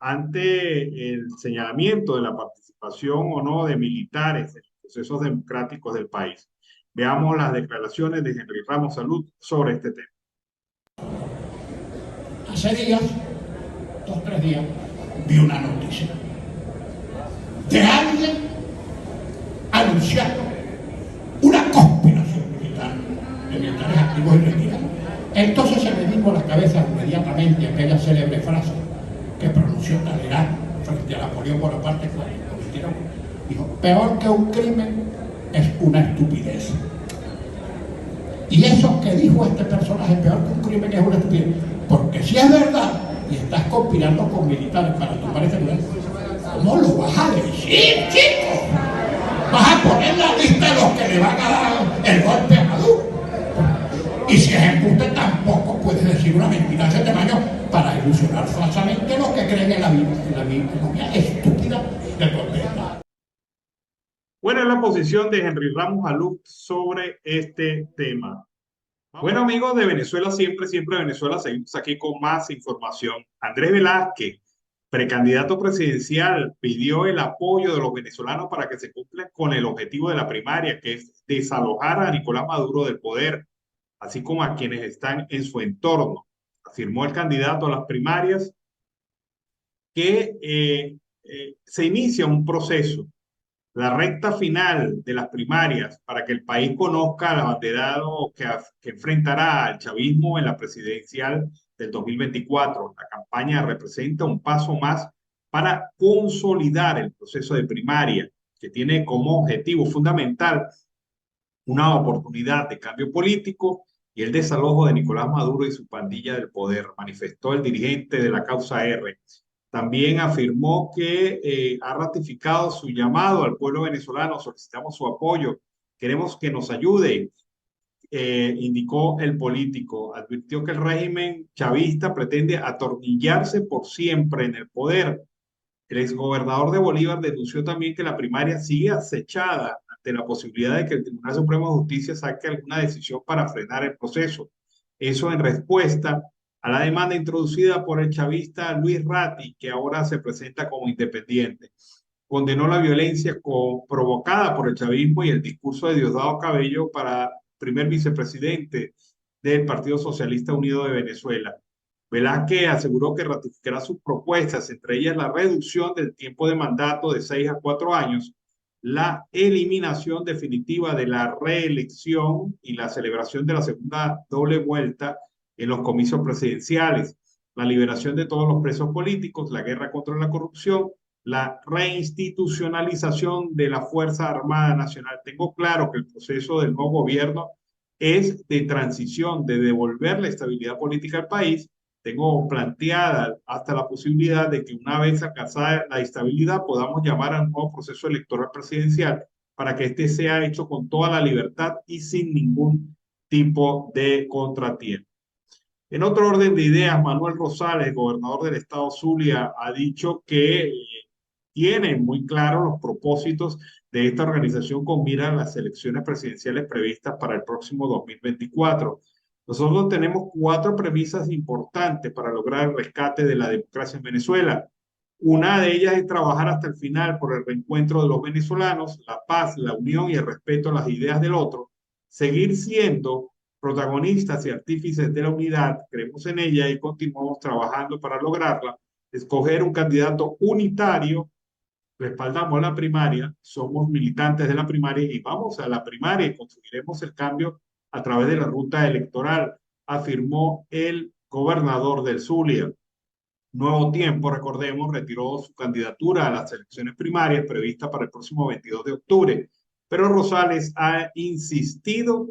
ante el señalamiento de la participación o no de militares en los procesos democráticos del país. Veamos las declaraciones de Henry Ramos Salud sobre este tema. Hace días, 2 o 3 días, vi una noticia de alguien anunciando una conspiración militar de militares activos y retirados. Entonces se me vino a la cabeza inmediatamente aquella célebre frase que pronunció Talleyrand frente a Napoleón Bonaparte cuando cometieron. Dijo, peor que un crimen es una estupidez. Y eso que dijo este personaje, peor que un crimen es una estupidez, porque si es verdad y estás conspirando con militares para tomar ese lugar, ¿cómo lo vas a decir, chicos? Vas a poner la lista de los que le van a dar el golpe a Maduro. Y si es embuste, tampoco puedes decir una mentira de ese tamaño para ilusionar falsamente a los que creen en la vida estúpida del golpe de Estado. Buena es la posición de Henry Ramos Salud sobre este tema. Bueno, amigos de Venezuela siempre Venezuela, seguimos aquí con más información. Andrés Velázquez, precandidato presidencial, pidió el apoyo de los venezolanos para que se cumpla con el objetivo de la primaria, que es desalojar a Nicolás Maduro del poder, así como a quienes están en su entorno. Afirmó el candidato a las primarias que se inicia un proceso, la recta final de las primarias, para que el país conozca al abanderado que enfrentará al chavismo en la presidencial del 2024. La campaña representa un paso más para consolidar el proceso de primaria, que tiene como objetivo fundamental una oportunidad de cambio político y el desalojo de Nicolás Maduro y su pandilla del poder, manifestó el dirigente de la Causa R. También afirmó que ha ratificado su llamado al pueblo venezolano, solicitamos su apoyo, queremos que nos ayude, indicó el político. Advirtió que el régimen chavista pretende atornillarse por siempre en el poder. El exgobernador de Bolívar denunció también que la primaria sigue acechada ante la posibilidad de que el Tribunal Supremo de Justicia saque alguna decisión para frenar el proceso. Eso en respuesta a la demanda introducida por el chavista Luis Ratti, que ahora se presenta como independiente. Condenó la violencia provocada por el chavismo y el discurso de Diosdado Cabello para primer vicepresidente del Partido Socialista Unido de Venezuela. Velázquez aseguró que ratificará sus propuestas, entre ellas la reducción del tiempo de mandato de 6 a 4 años, la eliminación definitiva de la reelección y la celebración de la segunda doble vuelta en los comicios presidenciales, la liberación de todos los presos políticos, la guerra contra la corrupción, la reinstitucionalización de la Fuerza Armada Nacional. Tengo claro que el proceso del nuevo gobierno es de transición, de devolver la estabilidad política al país. Tengo planteada hasta la posibilidad de que una vez alcanzada la estabilidad podamos llamar a un nuevo proceso electoral presidencial para que este sea hecho con toda la libertad y sin ningún tipo de contratiempo. En otro orden de ideas, Manuel Rosales, gobernador del estado Zulia, ha dicho que tiene muy claro los propósitos de esta organización con mira a las elecciones presidenciales previstas para el próximo 2024. Nosotros tenemos 4 premisas importantes para lograr el rescate de la democracia en Venezuela. Una de ellas es trabajar hasta el final por el reencuentro de los venezolanos, la paz, la unión y el respeto a las ideas del otro. Seguir siendo protagonistas y artífices de la unidad, creemos en ella y continuamos trabajando para lograrla. Escoger un candidato unitario, respaldamos la primaria, somos militantes de la primaria y vamos a la primaria y construiremos el cambio a través de la ruta electoral, afirmó el gobernador del Zulia. Nuevo Tiempo, recordemos, retiró su candidatura a las elecciones primarias previstas para el próximo 22 de octubre, pero Rosales ha insistido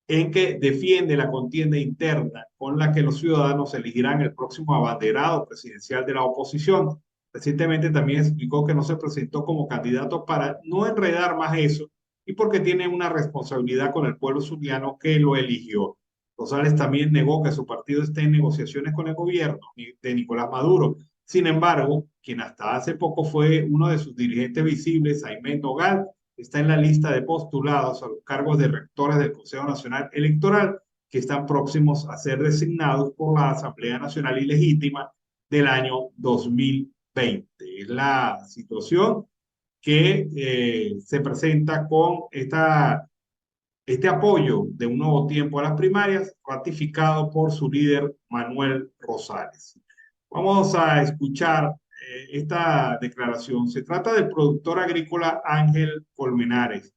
en que defiende la contienda interna con la que los ciudadanos elegirán el próximo abanderado presidencial de la oposición. Recientemente también explicó que no se presentó como candidato para no enredar más eso y porque tiene una responsabilidad con el pueblo zuliano que lo eligió. Rosales también negó que su partido esté en negociaciones con el gobierno de Nicolás Maduro. Sin embargo, quien hasta hace poco fue uno de sus dirigentes visibles, Jaime Nogal, está en la lista de postulados a los cargos de rectores del Consejo Nacional Electoral que están próximos a ser designados por la Asamblea Nacional Ilegítima del año 2020. 2020. Es la situación que se presenta con este apoyo de un nuevo tiempo a las primarias, ratificado por su líder Manuel Rosales. Vamos a escuchar esta declaración. Se trata del productor agrícola Ángel Colmenares.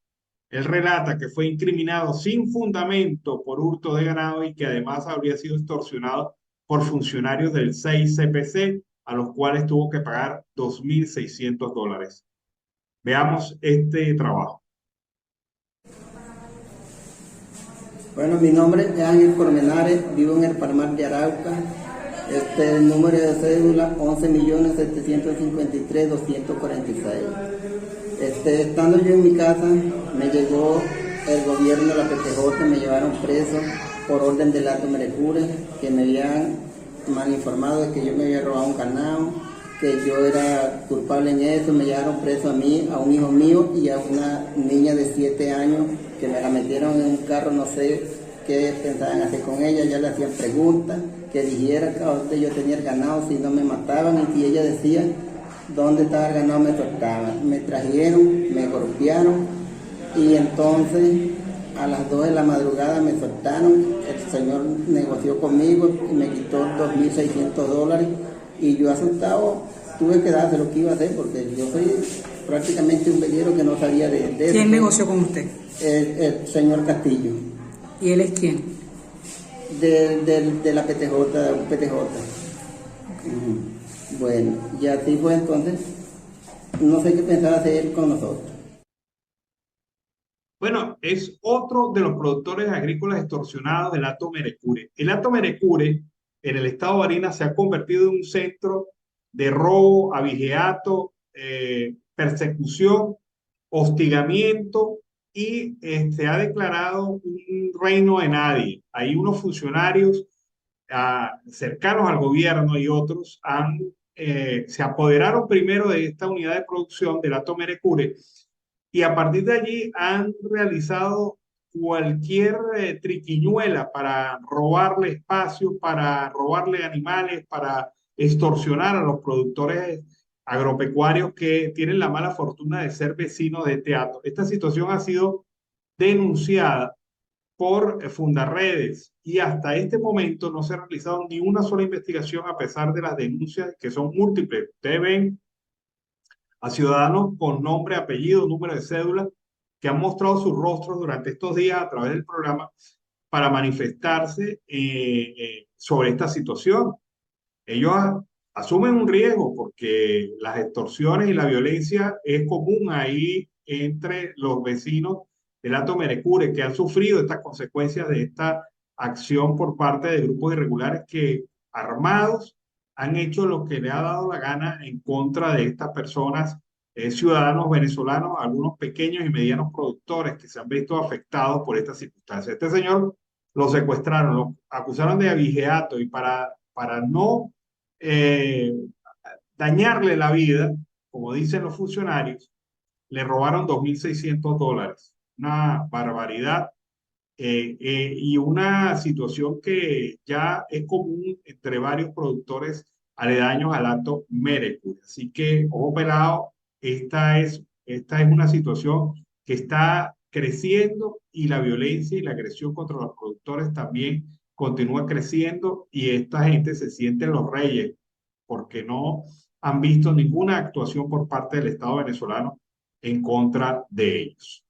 Él relata que fue incriminado sin fundamento por hurto de ganado y que además habría sido extorsionado por funcionarios del 6CPC, a los cuales tuvo que pagar $2.600. Veamos este trabajo. Bueno, mi nombre es Ángel Colmenares, vivo en el Palmar de Arauca. El número de cédula 11.753.246. Estando yo en mi casa, me llegó el gobierno de la PTJ, me llevaron preso por orden del Alto Merecure, que me habían mal informado de que yo me había robado un ganado, que yo era culpable en eso. Me llevaron preso a mí, a un hijo mío y a una niña de 7 años, que me la metieron en un carro, no sé qué pensaban hacer con ella. Ya le hacían preguntas, que dijera dónde yo tenía el ganado, si no me mataban, y si ella decía dónde estaba el ganado, me soltaban. Me trajeron, me golpearon, y entonces a las 2 de la madrugada me soltaron. El señor negoció conmigo y me quitó $2.600, y yo asustado tuve que darse lo que iba a hacer, porque yo soy prácticamente un velero que no sabía de eso. ¿Quién negoció con usted? El señor Castillo. ¿Y él es quién? De la PTJ. Bueno, y así fue. Entonces no sé qué pensaba hacer con nosotros. Bueno, es otro de los productores agrícolas extorsionados del Alto Merecure. El Alto Merecure en el estado de Barinas se ha convertido en un centro de robo, abigeato, persecución, hostigamiento, y se ha declarado un reino de nadie. Hay unos funcionarios cercanos al gobierno y otros se apoderaron primero de esta unidad de producción del Alto Merecure, y a partir de allí han realizado cualquier triquiñuela para robarle espacio, para robarle animales, para extorsionar a los productores agropecuarios que tienen la mala fortuna de ser vecinos de este hato. Esta situación ha sido denunciada por Fundarredes, y hasta este momento no se ha realizado ni una sola investigación, a pesar de las denuncias, que son múltiples. Ustedes ven a ciudadanos con nombre, apellido, número de cédula, que han mostrado sus rostros durante estos días a través del programa para manifestarse sobre esta situación. Ellos asumen un riesgo, porque las extorsiones y la violencia es común ahí entre los vecinos del Alto Merecure, que han sufrido estas consecuencias de esta acción por parte de grupos irregulares que, armados, han hecho lo que le ha dado la gana en contra de estas personas, ciudadanos venezolanos, algunos pequeños y medianos productores que se han visto afectados por estas circunstancias. Este señor lo secuestraron, lo acusaron de abigeato, y para no dañarle la vida, como dicen los funcionarios, le robaron $2.600. Una barbaridad. Y una situación que ya es común entre varios productores aledaños al Alto Merecure. Así que, ojo pelado, esta es una situación que está creciendo, y la violencia y la agresión contra los productores también continúa creciendo, y esta gente se sienten los reyes porque no han visto ninguna actuación por parte del Estado venezolano en contra de ellos.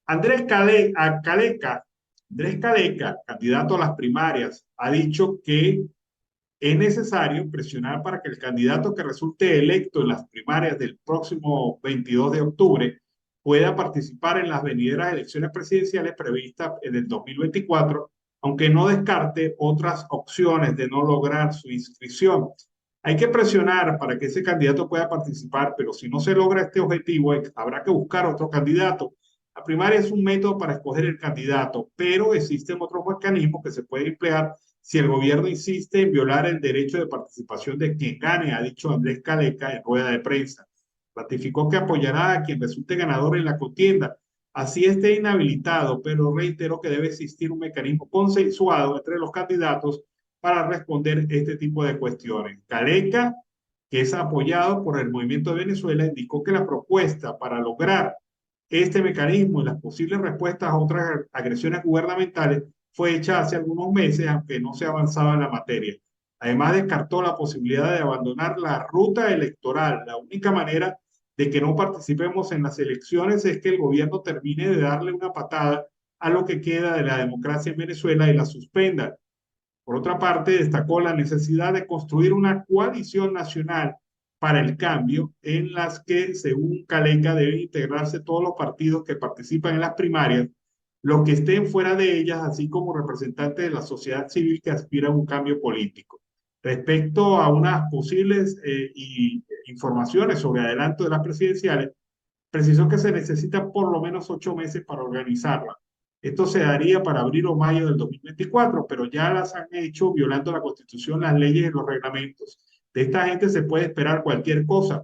Andrés Caleca, candidato a las primarias, ha dicho que es necesario presionar para que el candidato que resulte electo en las primarias del próximo 22 de octubre pueda participar en las venideras elecciones presidenciales previstas en el 2024, aunque no descarte otras opciones de no lograr su inscripción. Hay que presionar para que ese candidato pueda participar, pero si no se logra este objetivo, habrá que buscar otro candidato. La primaria es un método para escoger el candidato, pero existen otros mecanismos que se pueden emplear si el gobierno insiste en violar el derecho de participación de quien gane, ha dicho Andrés Caleca en rueda de prensa. Ratificó que apoyará a quien resulte ganador en la contienda, así esté inhabilitado, pero reiteró que debe existir un mecanismo consensuado entre los candidatos para responder este tipo de cuestiones. Caleca, que es apoyado por el Movimiento de Venezuela, indicó que la propuesta para lograr este mecanismo y las posibles respuestas a otras agresiones gubernamentales fue hecha hace algunos meses, aunque no se avanzaba en la materia. Además, descartó la posibilidad de abandonar la ruta electoral. La única manera de que no participemos en las elecciones es que el gobierno termine de darle una patada a lo que queda de la democracia en Venezuela y la suspenda. Por otra parte, destacó la necesidad de construir una coalición nacional para el cambio en las que, según Caleca, deben integrarse todos los partidos que participan en las primarias, los que estén fuera de ellas, así como representantes de la sociedad civil que aspiran a un cambio político. Respecto a unas posibles informaciones sobre adelanto de las presidenciales, precisó que se necesitan por lo menos 8 meses para organizarlas. Esto se daría para abril o mayo del 2024, pero ya las han hecho violando la Constitución, las leyes y los reglamentos. De esta gente se puede esperar cualquier cosa.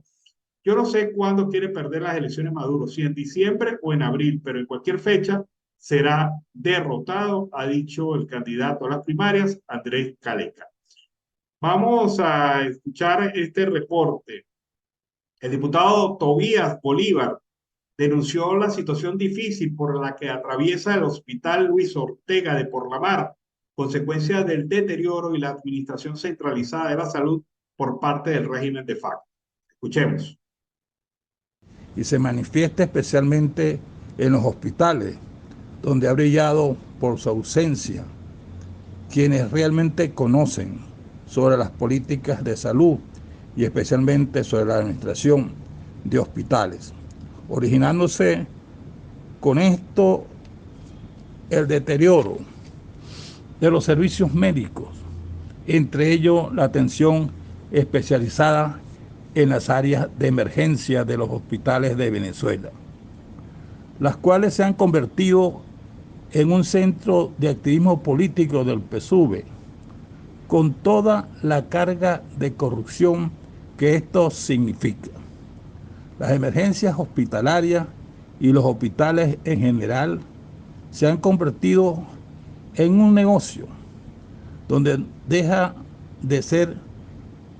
Yo no sé cuándo quiere perder las elecciones Maduro, si en diciembre o en abril, pero en cualquier fecha será derrotado, ha dicho el candidato a las primarias, Andrés Caleca. Vamos a escuchar este reporte. El diputado Tobías Bolívar denunció la situación difícil por la que atraviesa el Hospital Luis Ortega de Porlamar, consecuencia del deterioro y la administración centralizada de la salud por parte del régimen de facto. Escuchemos. Y se manifiesta especialmente en los hospitales, donde ha brillado por su ausencia quienes realmente conocen sobre las políticas de salud y especialmente sobre la administración de hospitales, originándose con esto el deterioro de los servicios médicos, entre ellos la atención especializada en las áreas de emergencia de los hospitales de Venezuela, las cuales se han convertido en un centro de activismo político del PSUV, con toda la carga de corrupción que esto significa. Las emergencias hospitalarias y los hospitales en general se han convertido en un negocio donde deja de ser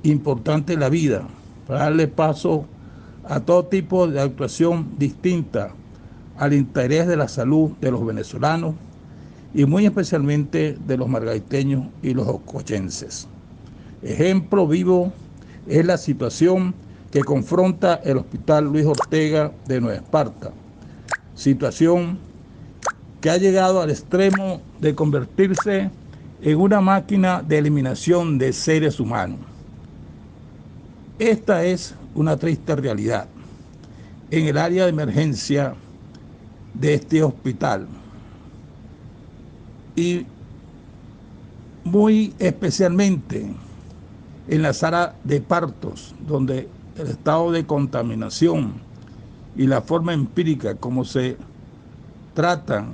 importante la vida para darle paso a todo tipo de actuación distinta al interés de la salud de los venezolanos y muy especialmente de los margariteños y los ocochenses. Ejemplo vivo es la situación que confronta el Hospital Luis Ortega de Nueva Esparta, situación que ha llegado al extremo de convertirse en una máquina de eliminación de seres humanos. Esta es una triste realidad en el área de emergencia de este hospital y muy especialmente en la sala de partos, donde el estado de contaminación y la forma empírica como se tratan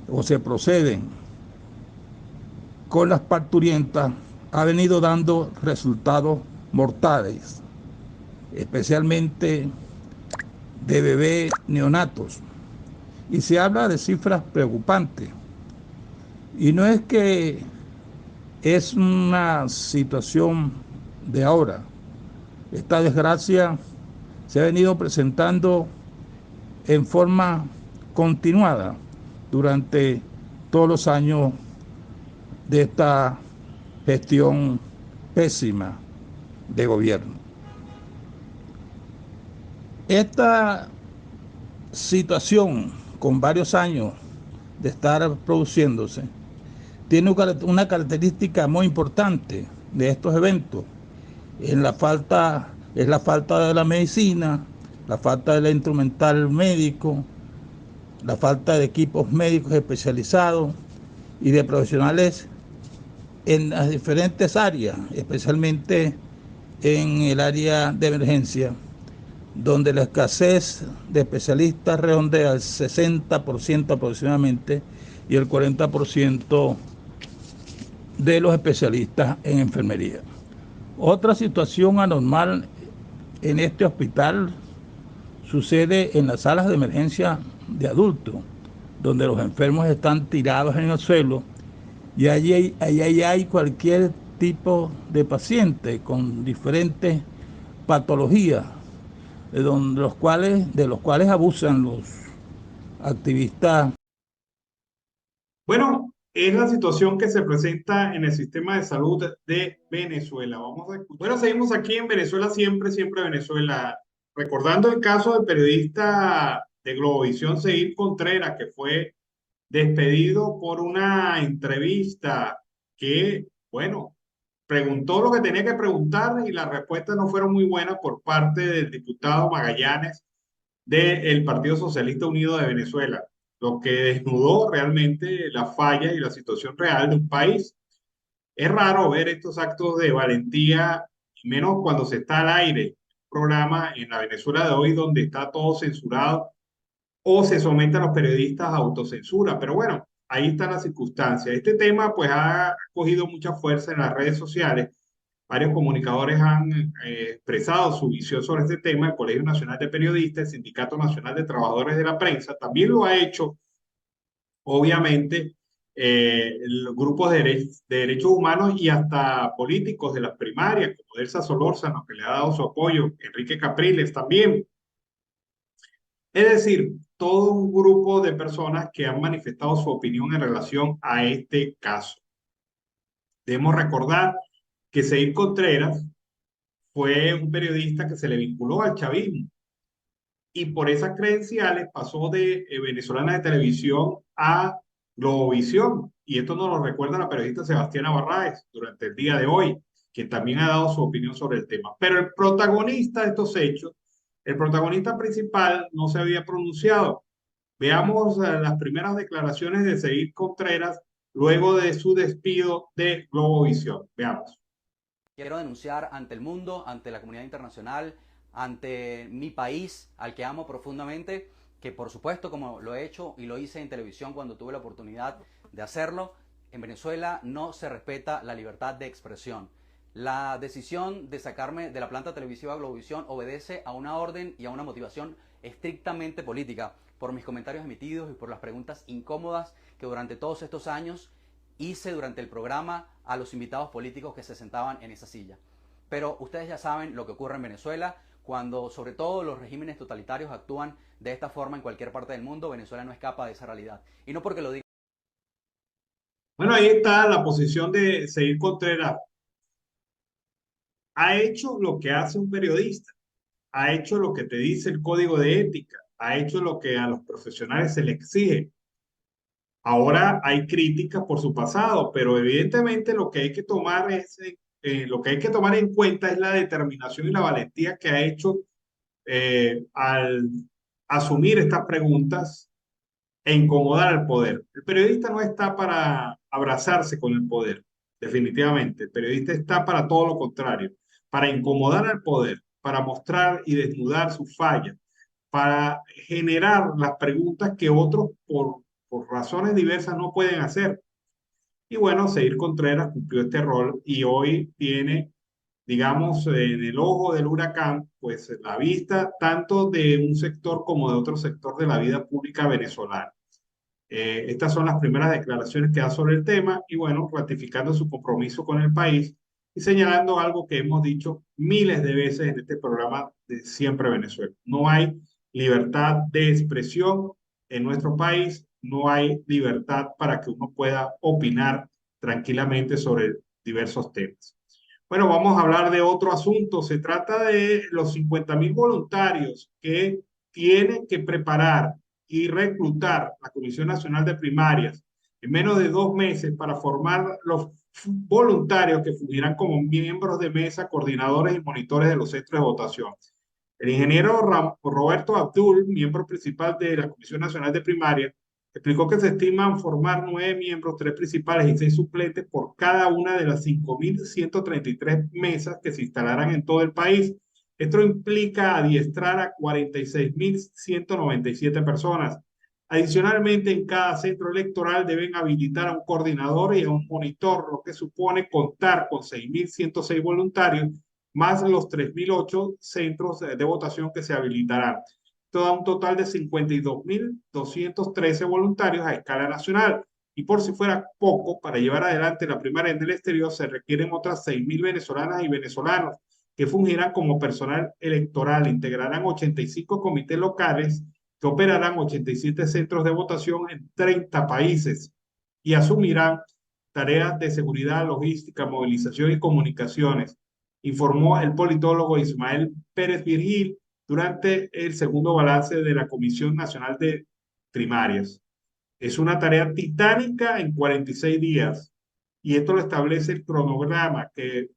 o se proceden con las parturientas ha venido dando resultados mortales, especialmente de bebés neonatos. Y se habla de cifras preocupantes. Y no es que es una situación de ahora. Esta desgracia se ha venido presentando en forma continuada durante todos los años de esta gestión pésima de gobierno. Esta situación, con varios años de estar produciéndose, tiene una característica muy importante de estos eventos. Es la falta de la medicina, la falta del instrumental médico, la falta de equipos médicos especializados y de profesionales en las diferentes áreas, especialmente en el área de emergencia, donde la escasez de especialistas redondea el 60% aproximadamente y el 40% de los especialistas en enfermería. Otra situación anormal en este hospital sucede en las salas de emergencia de adultos, donde los enfermos están tirados en el suelo y allí hay cualquier tipos de pacientes con diferentes patologías, de los cuales abusan los activistas. Bueno, es la situación que se presenta en el sistema de salud de Venezuela. Vamos a escuchar. Bueno, seguimos aquí en Venezuela, siempre, siempre Venezuela. Recordando el caso del periodista de Globovisión, Seir Contreras, que fue despedido por una entrevista que, bueno, preguntó lo que tenía que preguntar y las respuestas no fueron muy buenas por parte del diputado Magallanes del Partido Socialista Unido de Venezuela, lo que desnudó realmente las fallas y la situación real de un país. Es raro ver estos actos de valentía, y menos cuando se está al aire, un programa en la Venezuela de hoy donde está todo censurado o se somete a los periodistas a autocensura. Pero bueno, ahí está la circunstancia. Este tema pues ha cogido mucha fuerza en las redes sociales. Varios comunicadores han expresado su visión sobre este tema. El Colegio Nacional de Periodistas, el Sindicato Nacional de Trabajadores de la Prensa, también lo ha hecho, obviamente, los grupos de derechos humanos y hasta políticos de las primarias, como Delsa Solórzano, que le ha dado su apoyo, Enrique Capriles también. Es decir, todo un grupo de personas que han manifestado su opinión en relación a este caso. Debemos recordar que Seir Contreras fue un periodista que se le vinculó al chavismo y por esas credenciales pasó de Venezolana de Televisión a Globovisión. Y esto nos lo recuerda la periodista Sebastiana Barráez durante el día de hoy, que también ha dado su opinión sobre el tema. Pero el protagonista de estos hechos, el protagonista principal, no se había pronunciado. Veamos las primeras declaraciones de Seir Contreras luego de su despido de Globovisión. Veamos. Quiero denunciar ante el mundo, ante la comunidad internacional, ante mi país, al que amo profundamente, que por supuesto, como lo he hecho y lo hice en televisión cuando tuve la oportunidad de hacerlo, en Venezuela no se respeta la libertad de expresión. La decisión de sacarme de la planta televisiva Globovisión obedece a una orden y a una motivación estrictamente política, por mis comentarios emitidos y por las preguntas incómodas que durante todos estos años hice durante el programa a los invitados políticos que se sentaban en esa silla. Pero ustedes ya saben lo que ocurre en Venezuela cuando sobre todo los regímenes totalitarios actúan de esta forma en cualquier parte del mundo. Venezuela no escapa de esa realidad. Y no porque lo diga. Bueno, ahí está la posición de Seir Contreras. Ha hecho lo que hace un periodista, ha hecho lo que te dice el código de ética, ha hecho lo que a los profesionales se les exige. Ahora hay críticas por su pasado, pero evidentemente lo que hay que tomar lo que hay que tomar en cuenta es la determinación y la valentía que ha hecho al asumir estas preguntas e incomodar al poder. El periodista no está para abrazarse con el poder, definitivamente. El periodista está para todo lo contrario, para incomodar al poder, para mostrar y desnudar sus fallas, para generar las preguntas que otros por razones diversas no pueden hacer. Y bueno, Seir Contreras cumplió este rol y hoy tiene, digamos, en el ojo del huracán, pues la vista tanto de un sector como de otro sector de la vida pública venezolana. Estas son las primeras declaraciones que da sobre el tema y bueno, ratificando su compromiso con el país y señalando algo que hemos dicho miles de veces en este programa de Siempre Venezuela. No hay libertad de expresión en nuestro país, no hay libertad para que uno pueda opinar tranquilamente sobre diversos temas. Bueno, vamos a hablar de otro asunto. Se trata de los 50.000 voluntarios que tienen que preparar y reclutar la Comisión Nacional de Primarias en menos de 2 meses para formar los voluntarios que fungirán como miembros de mesa, coordinadores y monitores de los centros de votación. El ingeniero Roberto Abdul, miembro principal de la Comisión Nacional de Primarias, explicó que se estiman formar 9 miembros, 3 principales y 6 suplentes por cada una de las 5.133 mesas que se instalarán en todo el país. Esto implica adiestrar a 46.197 personas. Adicionalmente, en cada centro electoral deben habilitar a un coordinador y a un monitor, lo que supone contar con 6.106 voluntarios, más los 3.008 centros de votación que se habilitarán. Esto da un total de 52.213 voluntarios a escala nacional. Y por si fuera poco, para llevar adelante la primaria en el exterior se requieren otras 6.000 venezolanas y venezolanos que fungirán como personal electoral, integrarán 85 comités locales que operarán 87 centros de votación en 30 países y asumirán tareas de seguridad, logística, movilización y comunicaciones, informó el politólogo Ismael Pérez Virgil durante el segundo balance de la Comisión Nacional de Primarias. Es una tarea titánica en 46 días y esto lo establece el cronograma que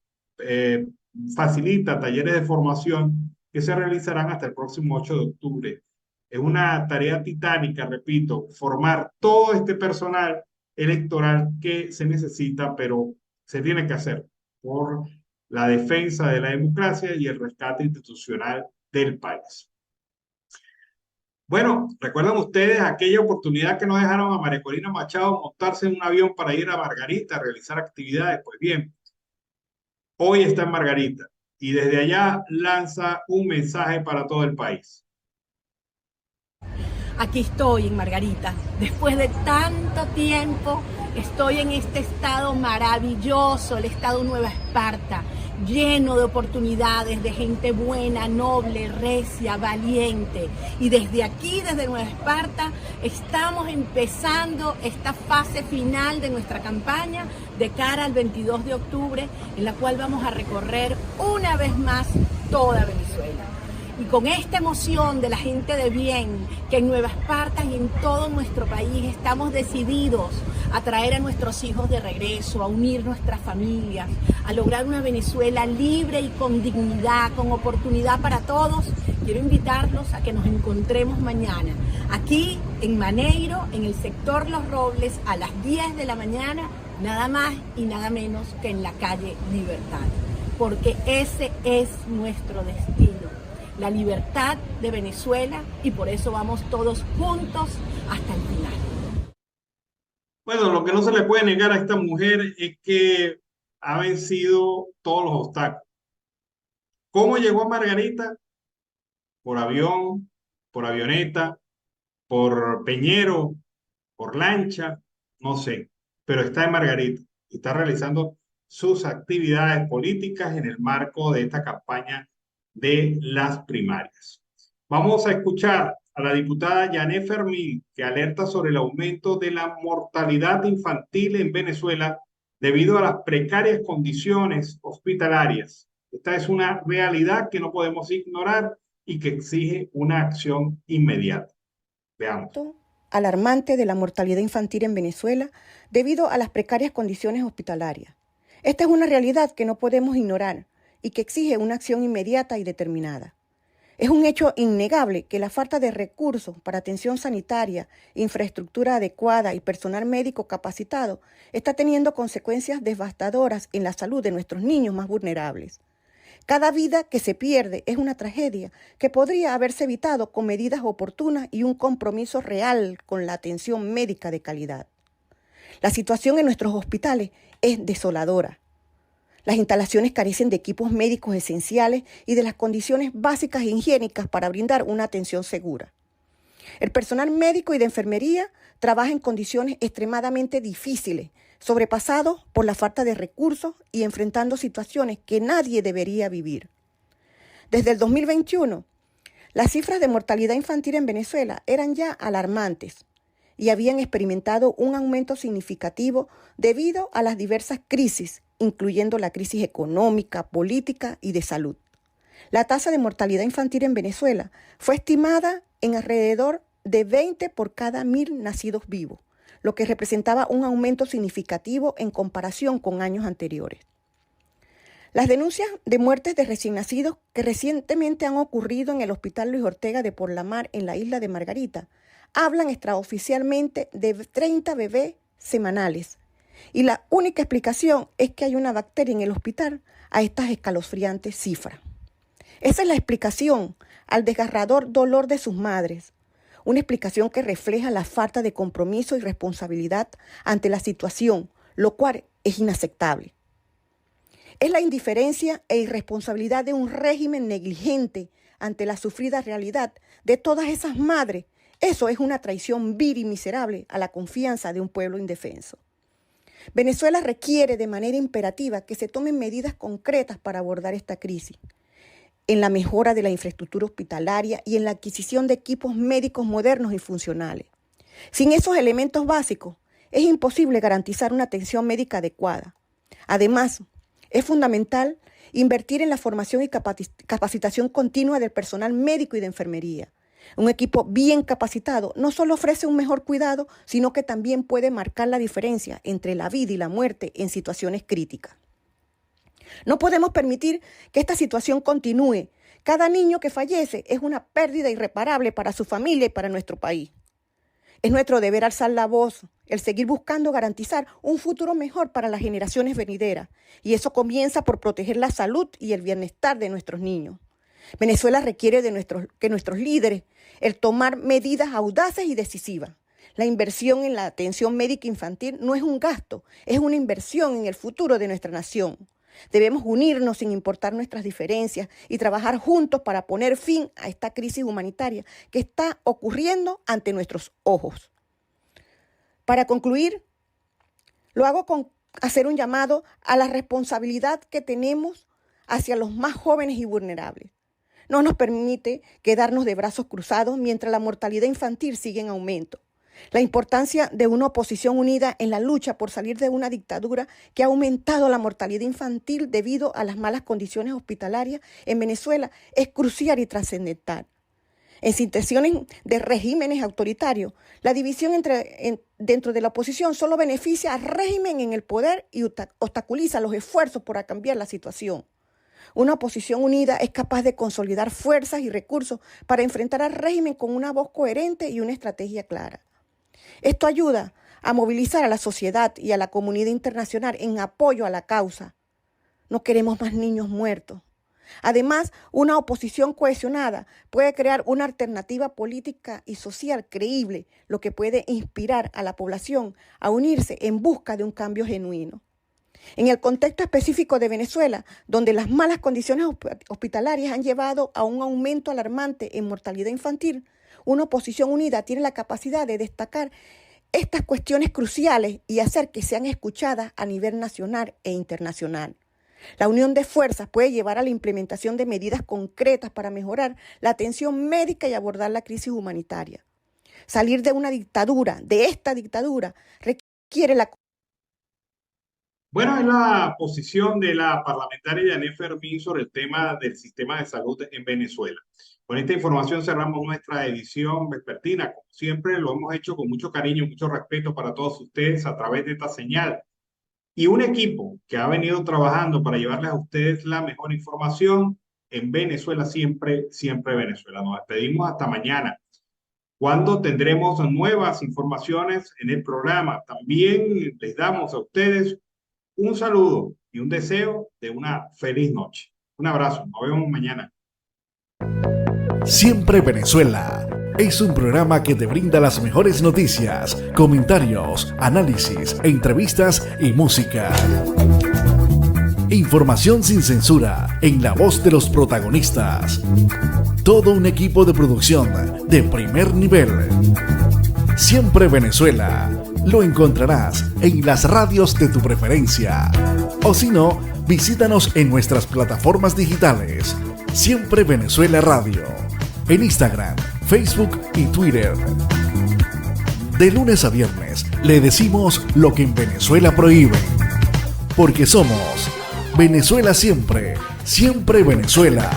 facilita talleres de formación que se realizarán hasta el próximo 8 de octubre. Es una tarea titánica, repito, formar todo este personal electoral que se necesita, pero se tiene que hacer por la defensa de la democracia y el rescate institucional del país. Bueno, ¿recuerdan ustedes aquella oportunidad que no dejaron a María Corina Machado montarse en un avión para ir a Margarita a realizar actividades? Pues bien, hoy está en Margarita y desde allá lanza un mensaje para todo el país. Aquí estoy en Margarita. Después de tanto tiempo, estoy en este estado maravilloso, el estado Nueva Esparta, lleno de oportunidades, de gente buena, noble, recia, valiente. Y desde aquí, desde Nueva Esparta, estamos empezando esta fase final de nuestra campaña de cara al 22 de octubre, en la cual vamos a recorrer una vez más toda Venezuela. Y con esta emoción de la gente de bien, que en Nueva Esparta y en todo nuestro país estamos decididos a traer a nuestros hijos de regreso, a unir nuestras familias, a lograr una Venezuela libre y con dignidad, con oportunidad para todos, quiero invitarlos a que nos encontremos mañana, aquí en Maneiro, en el sector Los Robles, a las 10 de la mañana, nada más y nada menos que en la calle Libertad, porque ese es nuestro destino. La libertad de Venezuela y por eso vamos todos juntos hasta el final. Bueno, lo que no se le puede negar a esta mujer es que ha vencido todos los obstáculos. ¿Cómo llegó a Margarita? Por avión, por avioneta, por peñero, por lancha, no sé, pero está en Margarita y está realizando sus actividades políticas en el marco de esta campaña de las primarias. Vamos a escuchar a la diputada Yané Fermín, que alerta sobre el aumento de la mortalidad infantil en Venezuela debido a las precarias condiciones hospitalarias. Esta es una realidad que no podemos ignorar y que exige una acción inmediata. Veamos. Alarmante de la mortalidad infantil en Venezuela debido a las precarias condiciones hospitalarias. Esta es una realidad que no podemos ignorar y que exige una acción inmediata y determinada. Es un hecho innegable que la falta de recursos para atención sanitaria, infraestructura adecuada y personal médico capacitado está teniendo consecuencias devastadoras en la salud de nuestros niños más vulnerables. Cada vida que se pierde es una tragedia que podría haberse evitado con medidas oportunas y un compromiso real con la atención médica de calidad. La situación en nuestros hospitales es desoladora. Las instalaciones carecen de equipos médicos esenciales y de las condiciones básicas e higiénicas para brindar una atención segura. El personal médico y de enfermería trabaja en condiciones extremadamente difíciles, sobrepasados por la falta de recursos y enfrentando situaciones que nadie debería vivir. Desde el 2021, las cifras de mortalidad infantil en Venezuela eran ya alarmantes y habían experimentado un aumento significativo debido a las diversas crisis, incluyendo la crisis económica, política y de salud. La tasa de mortalidad infantil en Venezuela fue estimada en alrededor de 20 por cada 1.000 nacidos vivos, lo que representaba un aumento significativo en comparación con años anteriores. Las denuncias de muertes de recién nacidos que recientemente han ocurrido en el Hospital Luis Ortega de Porlamar en la isla de Margarita hablan extraoficialmente de 30 bebés semanales. Y la única explicación es que hay una bacteria en el hospital a estas escalofriantes cifras. Esa es la explicación al desgarrador dolor de sus madres. Una explicación que refleja la falta de compromiso y responsabilidad ante la situación, lo cual es inaceptable. Es la indiferencia e irresponsabilidad de un régimen negligente ante la sufrida realidad de todas esas madres Eso es una traición vil y miserable a la confianza de un pueblo indefenso. Venezuela requiere de manera imperativa que se tomen medidas concretas para abordar esta crisis, en la mejora de la infraestructura hospitalaria y en la adquisición de equipos médicos modernos y funcionales. Sin esos elementos básicos, es imposible garantizar una atención médica adecuada. Además, es fundamental invertir en la formación y capacitación continua del personal médico y de enfermería. Un equipo bien capacitado no solo ofrece un mejor cuidado, sino que también puede marcar la diferencia entre la vida y la muerte en situaciones críticas. No podemos permitir que esta situación continúe. Cada niño que fallece es una pérdida irreparable para su familia y para nuestro país. Es nuestro deber alzar la voz, el seguir buscando garantizar un futuro mejor para las generaciones venideras. Y eso comienza por proteger la salud y el bienestar de nuestros niños. Venezuela requiere que nuestros líderes el tomar medidas audaces y decisivas. La inversión en la atención médica infantil no es un gasto, es una inversión en el futuro de nuestra nación. Debemos unirnos sin importar nuestras diferencias y trabajar juntos para poner fin a esta crisis humanitaria que está ocurriendo ante nuestros ojos. Para concluir, lo hago con hacer un llamado a la responsabilidad que tenemos hacia los más jóvenes y vulnerables. No nos permite quedarnos de brazos cruzados mientras la mortalidad infantil sigue en aumento. La importancia de una oposición unida en la lucha por salir de una dictadura que ha aumentado la mortalidad infantil debido a las malas condiciones hospitalarias en Venezuela es crucial y trascendental. En situaciones de regímenes autoritarios, la división dentro de la oposición solo beneficia al régimen en el poder y obstaculiza los esfuerzos por cambiar la situación. Una oposición unida es capaz de consolidar fuerzas y recursos para enfrentar al régimen con una voz coherente y una estrategia clara. Esto ayuda a movilizar a la sociedad y a la comunidad internacional en apoyo a la causa. No queremos más niños muertos. Además, una oposición cohesionada puede crear una alternativa política y social creíble, lo que puede inspirar a la población a unirse en busca de un cambio genuino. En el contexto específico de Venezuela, donde las malas condiciones hospitalarias han llevado a un aumento alarmante en mortalidad infantil, una oposición unida tiene la capacidad de destacar estas cuestiones cruciales y hacer que sean escuchadas a nivel nacional e internacional. La unión de fuerzas puede llevar a la implementación de medidas concretas para mejorar la atención médica y abordar la crisis humanitaria. Salir de esta dictadura, requiere la... Bueno, es la posición de la parlamentaria Yanet Fermín sobre el tema del sistema de salud en Venezuela. Con esta información cerramos nuestra edición vespertina. Como siempre, lo hemos hecho con mucho cariño y mucho respeto para todos ustedes a través de esta señal. Y un equipo que ha venido trabajando para llevarles a ustedes la mejor información en Venezuela, siempre Venezuela. Nos despedimos hasta mañana, cuando tendremos nuevas informaciones en el programa. También les damos a ustedes un saludo y un deseo de una feliz noche. Un abrazo, nos vemos mañana. Siempre Venezuela es un programa que te brinda las mejores noticias, comentarios, análisis, entrevistas y música. Información sin censura en la voz de los protagonistas. Todo un equipo de producción de primer nivel. Siempre Venezuela. Lo encontrarás en las radios de tu preferencia. O si no, visítanos en nuestras plataformas digitales. Siempre Venezuela Radio. En Instagram, Facebook y Twitter. De lunes a viernes le decimos lo que en Venezuela prohíben. Porque somos Venezuela siempre, siempre Venezuela.